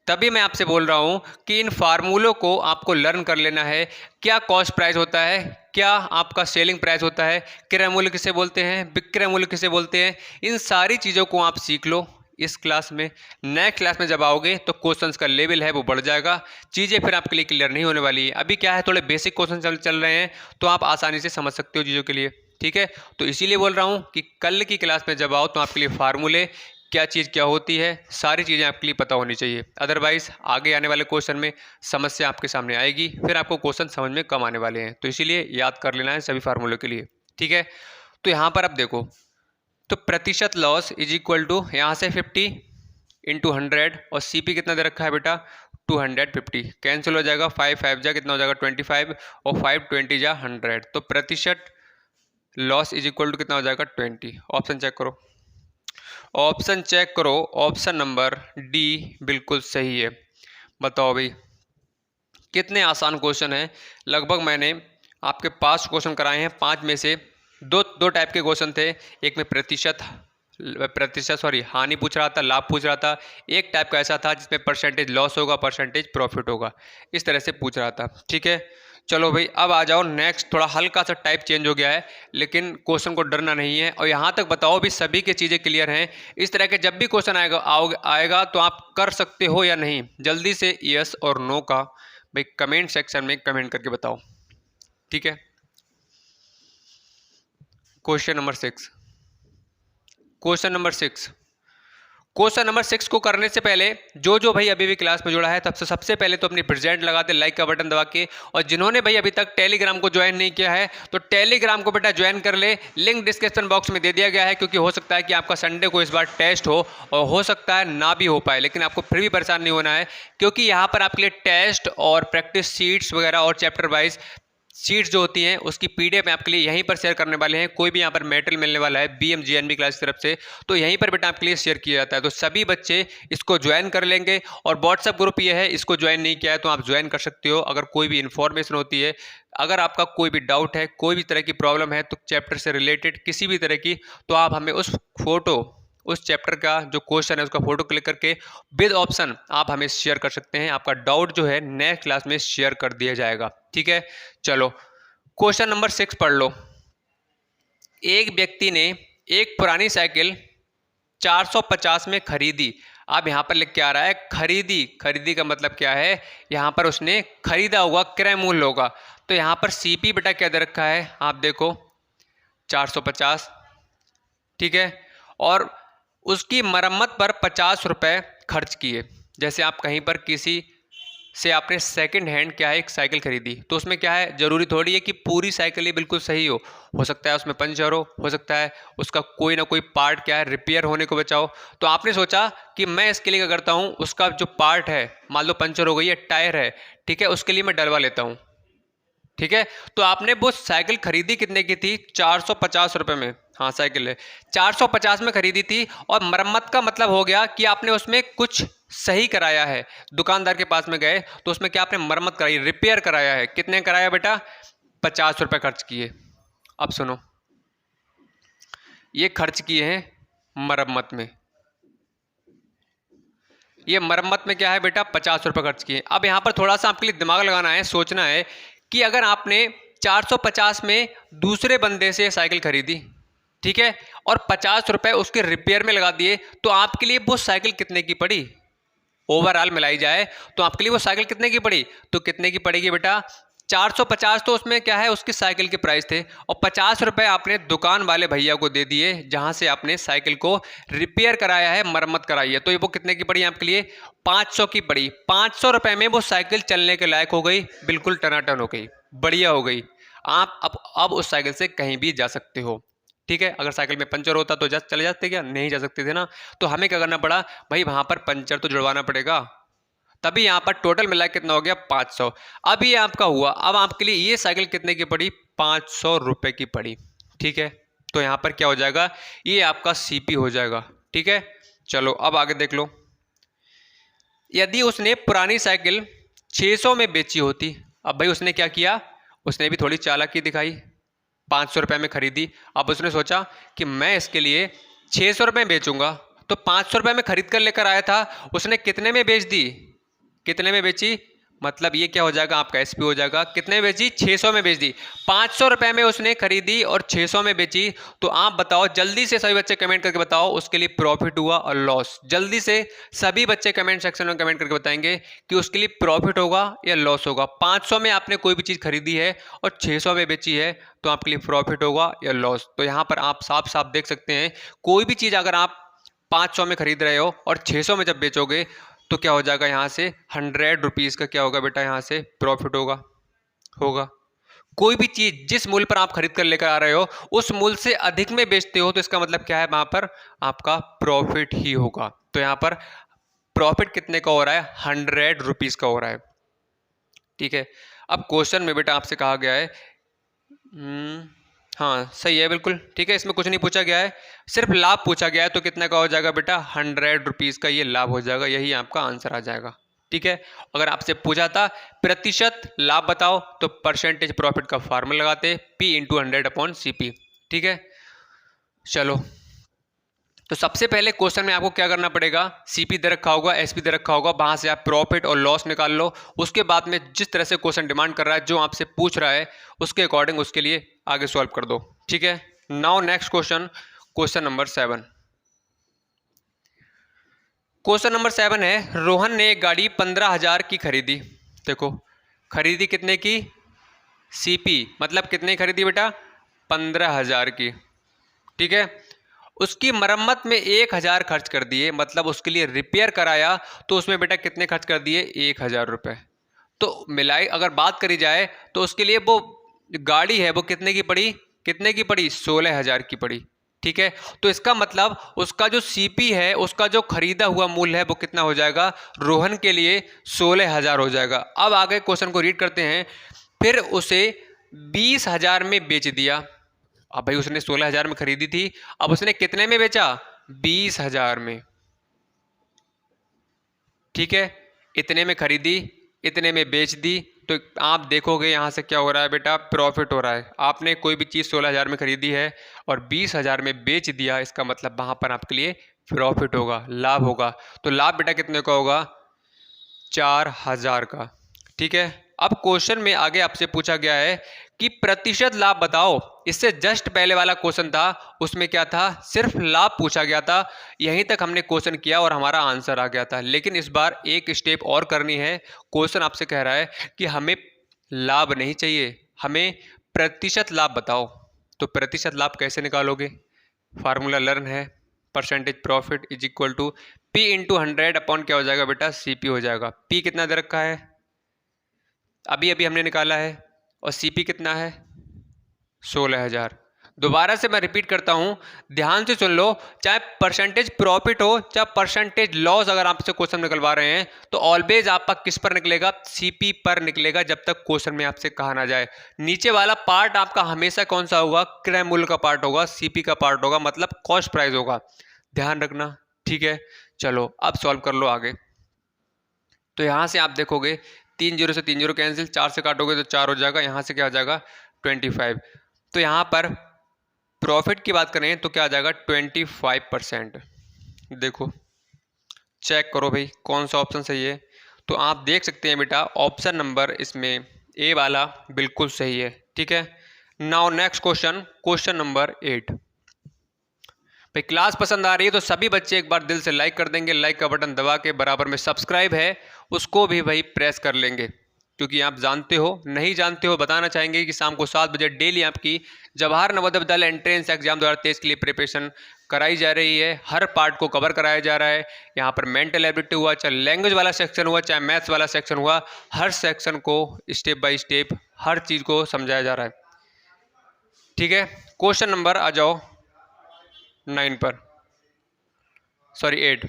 तभी मैं आपसे बोल रहा हूं कि इन फार्मूलों को आपको लर्न कर लेना है। क्या कॉस्ट प्राइस होता है, क्या आपका सेलिंग प्राइस होता है, क्रय मूल्य किसे बोलते हैं, विक्रय मूल्य किसे बोलते हैं, इन सारी चीज़ों को आप सीख लो। इस क्लास में। नेक्स्ट क्लास में जब आओगे तो क्वेश्चंस का लेवल है वो बढ़ जाएगा, चीज़ें फिर आपके लिए क्लियर नहीं होने वाली है। अभी क्या है, थोड़े बेसिक क्वेश्चन चल रहे हैं तो आप आसानी से समझ सकते हो चीज़ों के लिए, ठीक है। तो इसीलिए बोल रहा हूँ कि कल की क्लास में जब आओ तो आपके लिए फार्मूले क्या चीज़ क्या होती है, सारी चीज़ें आपके लिए पता होनी चाहिए। अदरवाइज आगे आने वाले क्वेश्चन में समस्या आपके सामने आएगी, फिर आपको क्वेश्चन समझ में कम आने वाले हैं। तो इसीलिए याद कर लेना है सभी फार्मूलों के लिए, ठीक है। तो यहाँ पर अब देखो, तो प्रतिशत लॉस इज इक्वल टू यहाँ से 50 इंटू 100 और CP कितना दे रखा है बेटा 250, कैंसिल हो जाएगा, 5 5 जा कितना हो जाएगा 25 और 5 20 जा 100। तो प्रतिशत लॉस इज इक्वल टू कितना हो जाएगा 20। ऑप्शन चेक करो, ऑप्शन चेक करो, ऑप्शन नंबर डी बिल्कुल सही है। बताओ भाई कितने आसान क्वेश्चन हैं। लगभग मैंने आपके 5 क्वेश्चन कराए हैं, 5 में से दो टाइप के क्वेश्चन थे। एक में प्रतिशत हानि पूछ रहा था, लाभ पूछ रहा था। एक टाइप का ऐसा था जिसमें परसेंटेज लॉस होगा, परसेंटेज प्रॉफिट होगा, इस तरह से पूछ रहा था, ठीक है। चलो भाई अब आ जाओ नेक्स्ट, थोड़ा हल्का सा टाइप चेंज हो गया है, लेकिन क्वेश्चन को डरना नहीं है। और यहाँ तक बताओ भी सभी की चीज़ें क्लियर हैं। इस तरह के जब भी क्वेश्चन आएगा तो आप कर सकते हो या नहीं, जल्दी से यस और नो का भाई कमेंट सेक्शन में कमेंट करके बताओ, ठीक है। क्वेश्चन नंबर 6, क्वेश्चन नंबर 6 को करने से पहले जो भाई अभी भी क्लास में जुड़ा है तब से सबसे पहले तो अपनी प्रेजेंट लगा दे लाइक का बटन दबा के। और जिन्होंने भाई अभी तक टेलीग्राम को ज्वाइन नहीं किया है तो टेलीग्राम को बेटा ज्वाइन कर ले, लिंक डिस्क्रिप्शन बॉक्स में दे दिया गया है। क्योंकि हो सकता है कि आपका संडे को इस बार टेस्ट हो और हो सकता है ना भी हो पाए, लेकिन आपको फिर भी परेशान नहीं होना है, क्योंकि यहाँ पर आपके लिए टेस्ट और प्रैक्टिस शीट्स वगैरह और चैप्टर वाइज सीट्स जो होती हैं उसकी PDF में आपके लिए यहीं पर शेयर करने वाले हैं। कोई भी यहाँ पर मेटेरियल मिलने वाला है BMGNB क्लास की तरफ से तो यहीं पर बेटा आपके लिए शेयर किया जाता है। तो सभी बच्चे इसको ज्वाइन कर लेंगे। और व्हाट्सअप ग्रुप ये है, इसको ज्वाइन नहीं किया है तो आप ज्वाइन कर सकते हो। अगर कोई भी इन्फॉर्मेशन होती है, अगर आपका कोई भी डाउट है, कोई भी तरह की प्रॉब्लम है तो चैप्टर से रिलेटेड किसी भी तरह की, तो आप हमें उस चैप्टर का जो क्वेश्चन है उसका फोटो क्लिक करके विद ऑप्शन आप हमें शेयर कर सकते हैं। आपका डाउट जो है नेक्स्ट क्लास में शेयर कर दिया जाएगा, ठीक है। चलो क्वेश्चन नंबर 6 पढ़ लो। एक व्यक्ति ने एक पुरानी साइकिल 450 में खरीदी। अब यहाँ पर लिख के आ रहा है खरीदी का मतलब क्या है, यहाँ पर उसने खरीदा होगा, क्रय मूल्य होगा। तो यहाँ पर CP बेटा क्या दे रखा है, आप देखो 450, ठीक है। और उसकी मरम्मत पर 50 रुपये खर्च किए। जैसे आप कहीं पर किसी से आपने सेकंड हैंड क्या है एक साइकिल खरीदी, तो उसमें क्या है, जरूरी थोड़ी है कि पूरी साइकिल ही बिल्कुल सही हो सकता है उसमें पंचर हो सकता है उसका कोई ना कोई पार्ट क्या है रिपेयर होने को बचाओ। तो आपने सोचा कि मैं इसके लिए क्या करता हूँ, उसका जो पार्ट है मान लो पंचर हो गई है, टायर है, ठीक है, उसके लिए मैं डलवा लेता हूँ, ठीक है। तो आपने वो साइकिल खरीदी कितने की थी, 450 रुपये में। हाँ साइकिल है 450 में खरीदी थी। और मरम्मत का मतलब हो गया कि आपने उसमें कुछ सही कराया है, दुकानदार के पास में गए तो उसमें क्या आपने मरम्मत कराई, रिपेयर कराया है। कितने कराया बेटा, 50 रुपये खर्च किए। अब सुनो, ये खर्च किए हैं मरम्मत में, ये मरम्मत में क्या है बेटा 50 रुपये खर्च किए। अब यहाँ पर थोड़ा सा आपके लिए दिमाग लगाना है, सोचना है कि अगर आपने 450 में दूसरे बंदे से साइकिल खरीदी, ठीक है, और 50 रुपये उसके रिपेयर में लगा दिए, तो आपके लिए वो साइकिल कितने की पड़ी, ओवरऑल मिलाई जाए तो आपके लिए वो साइकिल कितने की पड़ी, तो कितने की पड़ेगी बेटा 450। तो उसमें क्या है उसकी साइकिल के प्राइस थे, और 50 रुपये आपने दुकान वाले भैया को दे दिए जहां से आपने साइकिल को रिपेयर कराया है, मरम्मत कराई है। तो ये वो कितने की पड़ी आपके लिए, 500 की पड़ी। 500 रुपये में वो साइकिल चलने के लायक हो गई, बिल्कुल टनाटन हो गई, बढ़िया हो गई। आप अब उस साइकिल से कहीं भी जा सकते हो, ठीक है। अगर साइकिल में पंचर होता तो चले जाते क्या, नहीं जा सकते थे ना। तो हमें क्या करना पड़ा भाई, वहां पर पंचर तो जुड़वाना पड़ेगा, तभी यहाँ पर टोटल मिला कितना हो गया 500। अब ये आपका हुआ, अब आपके लिए ये साइकिल कितने की पड़ी, 500 रुपये की पड़ी, ठीक है। तो यहाँ पर क्या हो जाएगा, ये आपका CP हो जाएगा, ठीक है। चलो अब आगे देख लो, यदि उसने पुरानी साइकिल 600 में बेची होती। अब भाई उसने क्या किया, उसने भी थोड़ी चालाकी दिखाई, 500 रुपये में खरीदी। अब उसने सोचा कि मैं इसके लिए 600 रुपये में बेचूंगा, तो 500 रुपये में खरीद कर लेकर आया था, उसने कितने में बेच दी, कितने में बेची, मतलब ये क्या हो जाएगा, आपका एसपी हो जाएगा। कितने बेची, 600 में बेच दी। 500 रुपए में उसने खरीदी और 600 में बेची। तो आप बताओ जल्दी से, सभी बच्चे कमेंट करके बताओ उसके लिए प्रॉफिट हुआ और लॉस। जल्दी से सभी बच्चे कमेंट सेक्शन में कमेंट करके बताएंगे कि उसके लिए प्रॉफिट होगा या लॉस होगा। 500 में आपने कोई भी चीज़ खरीदी है और 600 में बेची है, तो आपके लिए प्रॉफिट होगा या लॉस। तो यहाँ पर आप साफ साफ देख सकते हैं, कोई भी चीज़ अगर आप 500 में खरीद रहे हो और 600 में जब बेचोगे तो क्या हो जाएगा, यहाँ से 100 रुपीज़ का क्या होगा बेटा, यहाँ से प्रॉफिट होगा। होगा कोई भी चीज जिस मूल्य पर आप खरीद कर लेकर आ रहे हो उस मूल्य से अधिक में बेचते हो तो इसका मतलब क्या है, वहां पर आपका प्रॉफिट ही होगा। तो यहां पर प्रॉफिट कितने का हो रहा है, 100 रुपीज का हो रहा है। ठीक है, अब क्वेश्चन में बेटा आपसे कहा गया है, हाँ सही है, बिल्कुल ठीक है, इसमें कुछ नहीं पूछा गया है, सिर्फ लाभ पूछा गया है। तो कितने का हो जाएगा बेटा, 100 रुपीज़ का ये लाभ हो जाएगा, यही आपका आंसर आ जाएगा। ठीक है, अगर आपसे पूछा था प्रतिशत लाभ बताओ तो परसेंटेज प्रॉफिट का फार्मूला लगाते P इंटू 100/CP। ठीक है, चलो तो सबसे पहले क्वेश्चन में आपको क्या करना पड़ेगा, सीपी दे रखा होगा, एसपी दे रखा होगा, वहां से आप प्रॉफिट और लॉस निकाल लो। उसके बाद में जिस तरह से क्वेश्चन डिमांड कर रहा है, जो आपसे पूछ रहा है उसके अकॉर्डिंग उसके लिए आगे सॉल्व कर दो। ठीक है, now next question, question number 7। Question number 7 है, रोहन ने एक गाड़ी 15,000 की खरीदी। देखो खरीदी कितने की, सीपी मतलब कितने खरीदी बेटा, 15,000 की। ठीक है, उसकी मरम्मत में 1,000 खर्च कर दिए, मतलब उसके लिए रिपेयर कराया तो उसमें बेटा कितने खर्च कर दिए, 1,000 रुपये। तो मिलाई अगर बात करी जाए तो उसके लिए वो गाड़ी है वो कितने की पड़ी, कितने की पड़ी, 16,000 की पड़ी। ठीक है, तो इसका मतलब उसका जो सीपी है, उसका जो खरीदा हुआ मूल्य है वो कितना हो जाएगा, रोहन के लिए 16,000 हो जाएगा। अब आगे क्वेश्चन को रीड करते हैं, फिर उसे 20,000 में बेच दिया। अब भाई उसने 16,000 में खरीदी थी, अब उसने कितने में बेचा, 20,000 में। ठीक है, इतने में खरीदी, इतने में बेच दी, तो आप देखोगे यहां से क्या हो रहा है बेटा, प्रॉफिट हो रहा है। आपने कोई भी चीज़ 16,000 में खरीदी है और 20,000 में बेच दिया, इसका मतलब वहां पर आपके लिए प्रॉफिट होगा, लाभ होगा। तो लाभ बेटा कितने का होगा, 4,000 का। ठीक है, अब क्वेश्चन में आगे आपसे पूछा गया है कि प्रतिशत लाभ बताओ। इससे जस्ट पहले वाला क्वेश्चन था, उसमें क्या था, सिर्फ लाभ पूछा गया था, यहीं तक हमने क्वेश्चन किया और हमारा आंसर आ गया था। लेकिन इस बार एक स्टेप और करनी है। क्वेश्चन आपसे कह रहा है कि हमें लाभ नहीं चाहिए, हमें प्रतिशत लाभ बताओ। तो प्रतिशत लाभ कैसे निकालोगे, फार्मूला लर्न है, percentage profit is equal to P into 100 क्या हो जाएगा बेटा, CP हो जाएगा। P कितना दे रखा है, अभी अभी हमने निकाला है, और CP कितना है, 16,000। दोबारा से मैं रिपीट करता हूं, ध्यान से सुन लो, चाहे परसेंटेज प्रॉफिट हो चाहे परसेंटेज लॉस, अगर आपसे क्वेश्चन निकलवा रहे हैं तो ऑलवेज आपका किस पर निकलेगा, CP पर निकलेगा, जब तक क्वेश्चन में आपसे कहा ना जाए। नीचे वाला पार्ट आपका हमेशा कौन सा होगा, क्रय मूल्य का पार्ट होगा, CP का पार्ट होगा, मतलब कॉस्ट प्राइस होगा, ध्यान रखना। ठीक है, चलो अब सॉल्व कर लो आगे। तो यहां से आप देखोगे 3 0 से 3 0 कैंसिल, 4 से काटोगे तो 4 हो जाएगा, यहाँ से क्या हो जाएगा 25। तो यहाँ पर प्रॉफिट की बात करें तो क्या आ जाएगा 25%। देखो चेक करो भाई कौन सा ऑप्शन सही है। तो आप देख सकते हैं बेटा ऑप्शन नंबर इसमें ए वाला बिल्कुल सही है। ठीक है, now next question, question number 8। भाई क्लास पसंद आ रही है तो सभी बच्चे एक बार दिल से लाइक कर देंगे, लाइक का बटन दबा के बराबर में सब्सक्राइब है उसको भी भाई प्रेस कर लेंगे, क्योंकि आप जानते हो, नहीं जानते हो बताना चाहेंगे कि शाम को 7 बजे डेली आपकी जवाहर नवोदय विद्यालय एंट्रेंस एग्जाम 2023 के लिए प्रिपरेशन कराई जा रही है। हर पार्ट को कवर कराया जा रहा है। यहाँ पर मेंटल एबिलिटी हुआ, चाहे लैंग्वेज वाला सेक्शन हुआ, चाहे मैथ्स वाला सेक्शन हुआ, हर सेक्शन को स्टेप बाय स्टेप हर चीज़ को समझाया जा रहा है। ठीक है, क्वेश्चन नंबर आ जाओ 9 पर, सॉरी 8।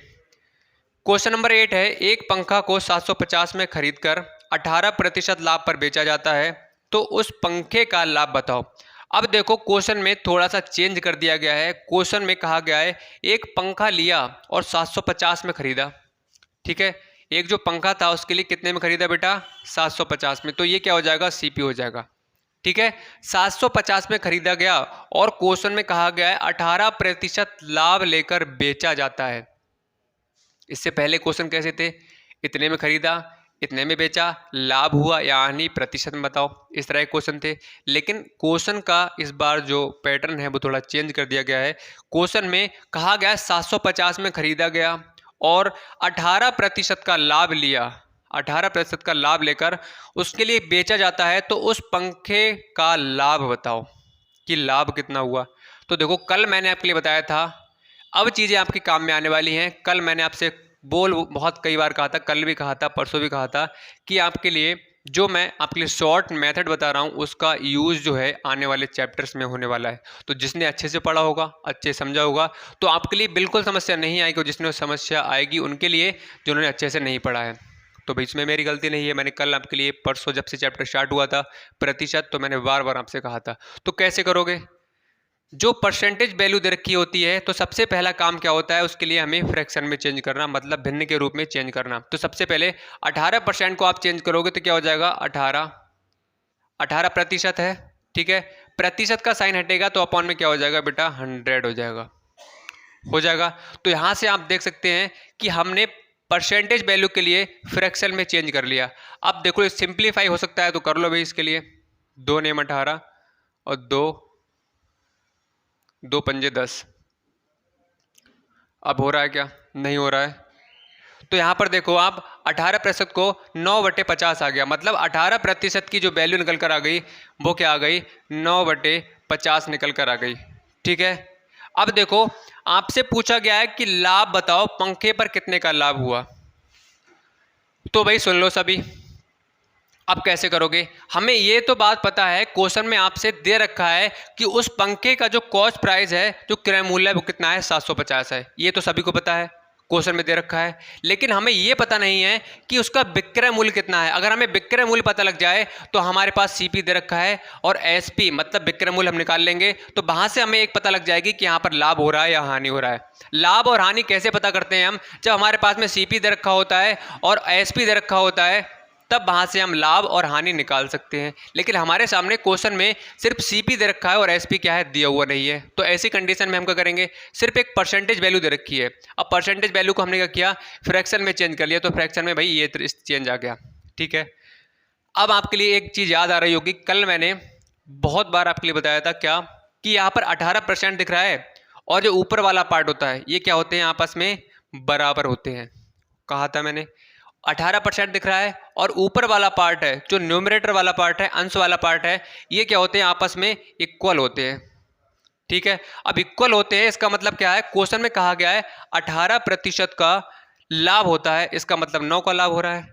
क्वेश्चन नंबर 8 है, एक पंखा को 750 में खरीदकर 18% लाभ पर बेचा जाता है, तो उस पंखे का लाभ बताओ। अब देखो क्वेश्चन में थोड़ा सा चेंज कर दिया गया है। क्वेश्चन में कहा गया है एक पंखा लिया और 750 में खरीदा। ठीक है, एक जो पंखा था उसके लिए कितने में खरीदा बेटा, 750 में, तो ये क्या हो जाएगा, CP हो जाएगा। ठीक है, 750 में खरीदा गया और क्वेश्चन में कहा गया है 18% लाभ लेकर बेचा जाता है। इससे पहले क्वेश्चन कैसे थे, इतने में खरीदा, इतने में बेचा, लाभ हुआ या हानि, प्रतिशत में बताओ। इस तरह के क्वेश्चन थे। लेकिन क्वेश्चन का इस बार जो पैटर्न है वो थोड़ा चेंज कर दिया गया है। क्वेश्चन में कहा गया 750 में खरीदा गया और 18% का लाभ लिया, 18% का लाभ लेकर उसके लिए बेचा जाता है, तो उस पंखे का लाभ बताओ कि लाभ कितना हुआ। तो देखो, कल मैंने आपके लिए बताया था, अब चीज़ें आपके काम में आने वाली हैं। कल मैंने आपसे बहुत कई बार कहा था, कल भी कहा था, परसों भी कहा था कि आपके लिए जो मैं आपके लिए शॉर्ट मेथड बता रहा हूँ उसका यूज़ जो है आने वाले चैप्टर्स में होने वाला है। तो जिसने अच्छे से पढ़ा होगा, अच्छे समझा होगा, तो आपके लिए बिल्कुल समस्या नहीं आएगी। जिसने समस्या आएगी उनके लिए जिन्होंने अच्छे से नहीं पढ़ा है। तो भाई इसमें मेरी गलती नहीं है। मैंने कल आपके लिए, परसों जब से चैप्टर स्टार्ट हुआ था प्रतिशत, तो मैंने बार बार आपसे कहा था। तो कैसे करोगे? जो परसेंटेज वैल्यू दे रखी होती है, तो सबसे पहला काम क्या होता है, उसके लिए हमें फ्रैक्शन में चेंज करना, मतलब भिन्न के रूप में चेंज करना। तो सबसे पहले 18% को आप चेंज करोगे तो क्या हो जाएगा, 18% है, ठीक है। प्रतिशत का साइन हटेगा तो अपॉन में क्या हो जाएगा बेटा, 100 हो जाएगा। तो यहाँ से आप देख सकते हैं कि हमने परसेंटेज वैल्यू के लिए फ्रैक्शन में चेंज कर लिया। अब देखो सिंप्लीफाई हो सकता है तो कर लो भाई। इसके लिए 2 नेम 18 और 2 पंजे 10। अब हो रहा है क्या? नहीं हो रहा है। तो यहाँ पर देखो आप 18% को 9/50 आ गया, मतलब 18% की जो वैल्यू निकल कर आ गई वो क्या आ गई, 9/50 निकल कर आ गई, ठीक है। अब देखो, आपसे पूछा गया है कि लाभ बताओ, पंखे पर कितने का लाभ हुआ। तो भाई सुन लो सभी, अब कैसे करोगे? हमें ये तो बात पता है, क्वेश्चन में आपसे दे रखा है कि उस पंखे का जो कॉस्ट प्राइस है, जो क्रय मूल्य है, वो कितना है, 750 है। ये तो सभी को पता है, क्वेश्चन में दे रखा है। लेकिन हमें ये पता नहीं है कि उसका विक्रय मूल्य कितना है। अगर हमें विक्रय मूल्य पता लग जाए तो हमारे पास सीपी दे रखा है और एसपी मतलब विक्रय मूल्य हम निकाल लेंगे, तो वहां से हमें एक पता लग जाएगी कि यहाँ पर लाभ हो रहा है या हानि हो रहा है। लाभ और हानि कैसे पता करते हैं हम? जब हमारे पास में सीपी दे रखा होता है और एसपी दे रखा होता है, तब वहां से हम लाभ और हानि निकाल सकते हैं। लेकिन हमारे सामने क्वेश्चन में सिर्फ सीपी दे रखा है और एसपी क्या है, दिया हुआ नहीं है। तो ऐसी कंडीशन में हम क्या करेंगे, सिर्फ एक परसेंटेज वैल्यू दे रखी है। अब परसेंटेज वैल्यू को हमने क्या किया, फ्रैक्शन में चेंज कर लिया। तो फ्रैक्शन में भाई ये चेंज आ गया, ठीक है। अब आपके लिए एक चीज याद आ रही होगी, कल मैंने बहुत बार आपके लिए बताया था क्या, कि यहाँ पर 18% दिख रहा है और जो ऊपर वाला पार्ट होता है ये क्या होते हैं, आपस में बराबर होते हैं। कहा था मैंने 18% दिख रहा है और ऊपर वाला पार्ट है, जो न्यूमरेटर वाला पार्ट है, अंश वाला पार्ट है, ये क्या होते हैं, आपस में इक्वल होते हैं, ठीक है। अब इक्वल होते हैं इसका मतलब क्या है, क्वेश्चन में कहा गया है 18% का लाभ होता है, इसका मतलब 9 का लाभ हो रहा है।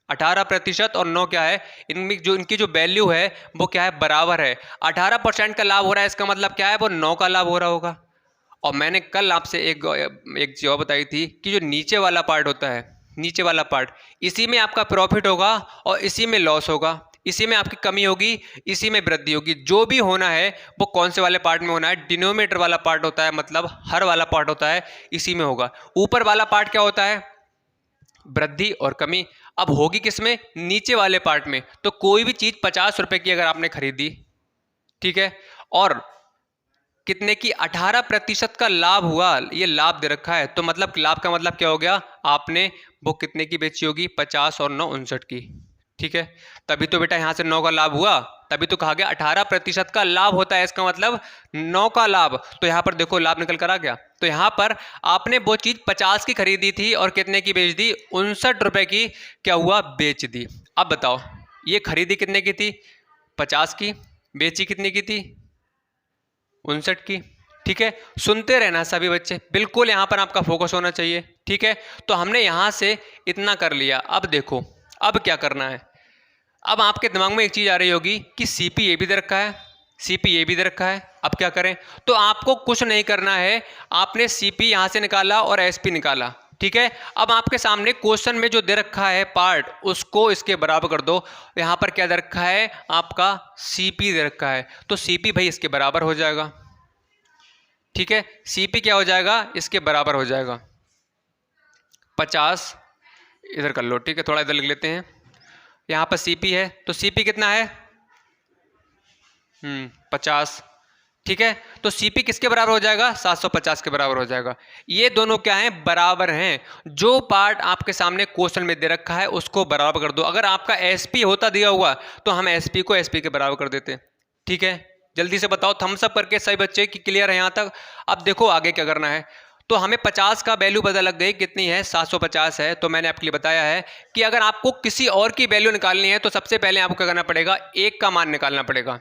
18% और 9 क्या है, इनमें जो इनकी जो वैल्यू है वो क्या है, बराबर है। 18% का लाभ हो रहा है, इसका मतलब क्या है, वो 9 का लाभ हो रहा होगा। और मैंने कल आपसे एक जवाब बताई थी कि जो नीचे वाला पार्ट होता है, नीचे वाला पार्ट, इसी में आपका प्रॉफिट होगा और इसी में लॉस होगा, इसी में आपकी कमी होगी, इसी में वृद्धि होगी। जो भी होना है वो कौन से वाले पार्ट में होना है, डिनोमिनेटर वाला पार्ट होता है, मतलब हर वाला पार्ट होता है, इसी में होगा। ऊपर वाला पार्ट क्या होता है, वृद्धि और कमी। अब होगी किसमें, नीचे वाले पार्ट में। तो कोई भी चीज 50 रुपए की अगर आपने खरीदी, ठीक है, और कितने की, 18% का लाभ हुआ, ये लाभ दे रखा है, तो मतलब लाभ का मतलब क्या हो गया, आपने वो कितने की बेची होगी, 50 और 9 59 की, ठीक है। तभी तो बेटा यहाँ से 9 का लाभ हुआ, तभी तो कहा गया 18% का लाभ होता है, इसका मतलब 9 का लाभ। तो यहाँ पर देखो लाभ निकल कर आ गया। तो यहाँ पर आपने वो चीज 50 की खरीदी थी और कितने की बेच दी, 59 रुपए की क्या हुआ, बेच दी। अब बताओ, ये खरीदी कितने की थी, 50 की, बेची कितने की थी, 59 की, ठीक है। सुनते रहना सभी बच्चे, बिल्कुल यहाँ पर आपका फोकस होना चाहिए, ठीक है। तो हमने यहाँ से इतना कर लिया। अब देखो अब क्या करना है। अब आपके दिमाग में एक चीज आ रही होगी कि सीपी ये भी दे रखा है, सीपी ये भी दे रखा है, अब क्या करें। तो आपको कुछ नहीं करना है, आपने सीपी यहाँ से निकाला और एसपी निकाला, ठीक है। अब आपके सामने क्वेश्चन में जो दे रखा है पार्ट, उसको इसके बराबर कर दो। यहाँ पर क्या दे रखा है, आपका सीपी दे रखा है, तो सीपी भाई इसके बराबर हो जाएगा, ठीक है। सीपी क्या हो जाएगा, इसके बराबर हो जाएगा 50, इधर कर लो, ठीक है, थोड़ा इधर लिख लेते हैं। यहाँ पर सीपी है, तो सीपी कितना है, 50, ठीक है, तो सीपी किसके बराबर हो जाएगा? 750 के बराबर हो जाएगा। ये दोनों क्या हैं? बराबर हैं। जो पार्ट आपके सामने क्वेश्चन में दे रखा है उसको बराबर कर दो। अगर आपका एसपी होता दिया हुआ तो हम एसपी को एसपी के बराबर कर देते। ठीक है, जल्दी से बताओ थम्स अप करके सही बच्चे की क्लियर है यहाँ तक। अब देखो आगे क्या करना है। तो हमें 50 का वैल्यू पता लग गई, कितनी है? 750 है। तो मैंने आपके लिए बताया है कि अगर आपको किसी और की वैल्यू निकालनी है तो सबसे पहले आपको क्या करना पड़ेगा? एक का मान निकालना पड़ेगा।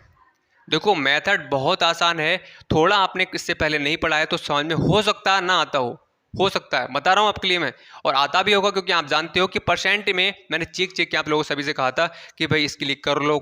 देखो मेथड बहुत आसान है, थोड़ा आपने इससे पहले नहीं पढ़ा है तो समझ में हो सकता है ना आता हो सकता है, बता रहा हूँ आपके लिए मैं, और आता भी होगा क्योंकि आप जानते हो कि परसेंट में मैंने चेक के आप लोगों सभी से कहा था कि भाई इसके लिए कर लो,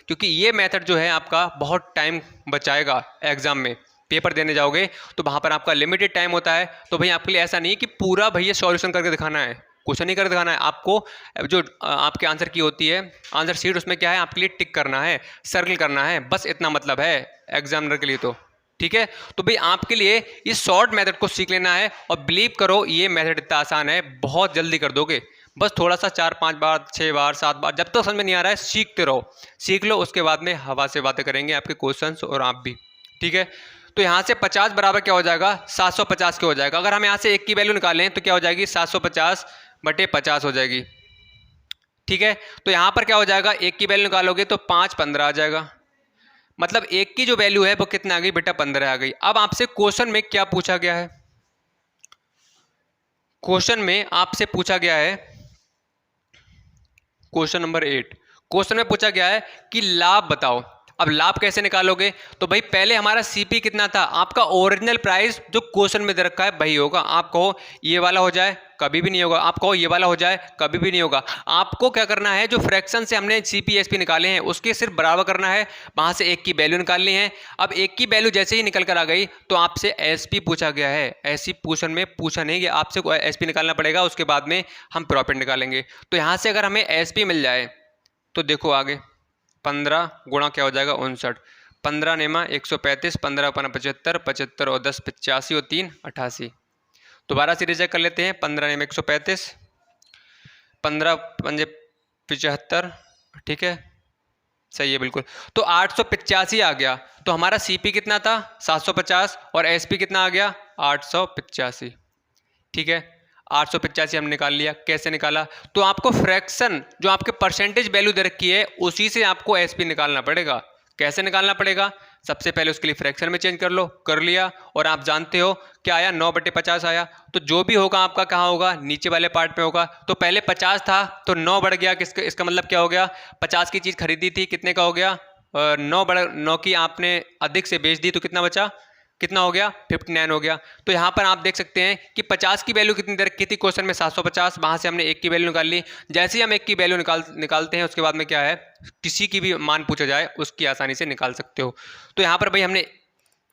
क्योंकि ये मेथड जो है आपका बहुत टाइम बचाएगा। एग्जाम में पेपर देने जाओगे तो वहाँ पर आपका लिमिटेड टाइम होता है, तो भाई आपके लिए ऐसा नहीं है कि पूरा भैया सॉल्यूशन करके दिखाना है, कुछ नहीं कर दिखाना है आपको। जो आपके आंसर की होती है आंसर शीट, उसमें क्या है आपके लिए टिक करना है, सर्कल करना है, बस इतना मतलब है एग्जामिनर के लिए। तो ठीक है, तो भाई आपके लिए इस शॉर्ट मेथड को सीख लेना है, और बिलीव करो ये मेथड इतना आसान है, बहुत जल्दी कर दोगे। बस थोड़ा सा 4-5 बार 6 बार 7 बार जब तक समझ में नहीं आ रहा है सीखते रहो, सीख लो, उसके बाद में हवा से बातें करेंगे आपके क्वेश्चंस और आप भी। ठीक है, तो यहाँ से 50 बराबर क्या हो जाएगा? 750 के हो जाएगा। अगर हम यहाँ से एक की वैल्यू निकालें तो क्या हो जाएगी? 750/50 हो जाएगी। ठीक है, तो यहां पर क्या हो जाएगा? एक की वैल्यू निकालोगे तो 5/15 आ जाएगा। मतलब एक की जो वैल्यू है वो कितना आ गई बेटा? 15 आ गई। अब आपसे क्वेश्चन में क्या पूछा गया है? क्वेश्चन में आपसे पूछा गया है, क्वेश्चन नंबर 8, क्वेश्चन में पूछा गया है कि लाभ बताओ। अब लाभ कैसे निकालोगे? तो भाई पहले हमारा सीपी कितना था? आपका ओरिजिनल प्राइस जो क्वेश्चन में दे रखा है वही होगा। आप कहो ये वाला हो जाए, कभी भी नहीं होगा। आप कहो ये वाला हो जाए, कभी भी नहीं होगा। आपको क्या करना है? जो फ्रैक्शन से हमने सीपी एसपी निकाले हैं उसके सिर्फ बराबर करना है, वहां से एक की वैल्यू निकालनी है। अब एक की वैल्यू जैसे ही निकल कर आ गई तो आपसे एसपी पूछा गया है। ऐसी क्वेश्चन में पूछा नहीं गया, आपसे एसपी निकालना पड़ेगा, उसके बाद में हम प्रॉफिट निकालेंगे। तो यहां से अगर हमें एसपी मिल जाए तो देखो आगे 15 गुणा क्या हो जाएगा? 59। 15 नेमा 135, 15×5 75 और 10 85 और 3 88। दोबारा से रिजेक्ट कर लेते हैं। 15 नेमा 135, 15×5 75, ठीक है सही है बिल्कुल। तो 885 आ गया। तो हमारा सीपी कितना था? 750, और एसपी कितना आ गया? 885। ठीक है, 885 हमने निकाल लिया। कैसे निकाला? तो आपको फ्रैक्शन जो आपके परसेंटेज वैल्यू दे रखी है उसी से आपको एसपी निकालना पड़ेगा। कैसे निकालना पड़ेगा? सबसे पहले उसके लिए फ्रैक्शन में चेंज कर लो, कर लिया, और आप जानते हो क्या आया? 9/50 आया। तो जो भी होगा आपका कहाँ होगा? नीचे वाले पार्ट में होगा। तो पहले 50 था तो 9 बढ़ गया, किसका? इसका मतलब क्या हो गया? 50 की चीज़ खरीदी थी, कितने का हो गया? 9 की आपने अधिक से बेच दी तो कितना बचा? कितना हो गया? 59 हो गया। तो यहाँ पर आप देख सकते हैं कि 50 की वैल्यू कितनी दे रखी थी क्वेश्चन में? 750। वहाँ से हमने एक की वैल्यू निकाल ली। जैसे ही हम एक की वैल्यू निकालते हैं उसके बाद में क्या है, किसी की भी मान पूछा जाए उसकी आसानी से निकाल सकते हो। तो यहाँ पर भाई हमने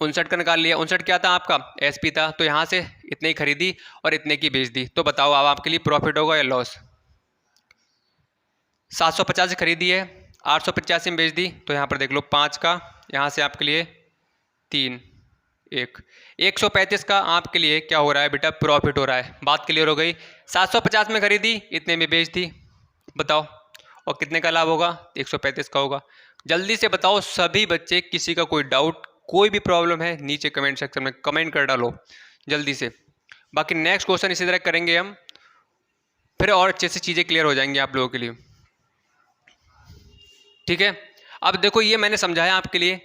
59 का निकाल लिया। 59 क्या था आपका? एसपी था। तो यहाँ से इतने ही खरीदी और इतने की बेच दी। तो बताओ अब आपके लिए प्रॉफिट होगा या लॉस? 750 से खरीदी है, 885 में बेच दी। तो यहाँ पर देख लो 5 का, यहाँ से आपके लिए 3 1 135 का आपके लिए क्या हो रहा है बेटा? प्रॉफिट हो रहा है। बात क्लियर हो गई। 750 में खरीदी, इतने में बेच दी। बताओ और कितने का लाभ होगा? 135 का होगा। जल्दी से बताओ सभी बच्चे, किसी का कोई डाउट, कोई भी प्रॉब्लम है नीचे कमेंट सेक्शन में कमेंट कर डालो जल्दी से। बाकी नेक्स्ट क्वेश्चन इसी तरह करेंगे हम, फिर और अच्छे से चीज़ें क्लियर हो जाएंगी आप लोगों के लिए। ठीक है, अब देखो ये मैंने समझाया आपके लिए,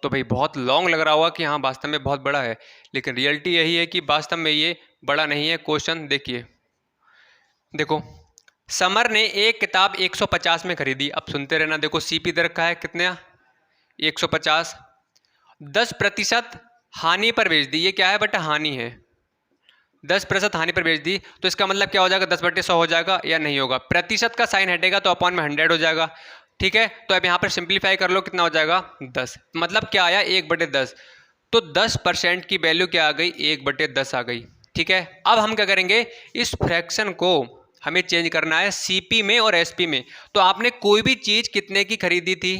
तो भाई बहुत लॉन्ग लग रहा होगा कि हाँ वास्तव में बहुत बड़ा है, लेकिन रियलिटी यही है कि वास्तव में ये बड़ा नहीं है। क्वेश्चन देखिए, देखो समर ने एक किताब 150 में खरीदी। अब सुनते रहना, देखो सीपी दे रखा है कितना? 150। 10% हानि पर बेच दी। ये क्या है बेटा? हानि है। 10% हानि पर बेच दी, तो इसका मतलब क्या हो जाएगा? 10/100 हो जाएगा या नहीं होगा? प्रतिशत का साइन हटेगा तो अपॉन में 100 हो जाएगा। ठीक है, तो अब यहाँ पर सिंप्लीफाई कर लो, कितना हो जाएगा? 10। मतलब क्या आया? 1/10। तो 10% की वैल्यू क्या आ गई? 1/10 आ गई। ठीक है, अब हम क्या करेंगे? इस फ्रैक्शन को हमें चेंज करना है सीपी में और एसपी में। तो आपने कोई भी चीज़ कितने की खरीदी थी?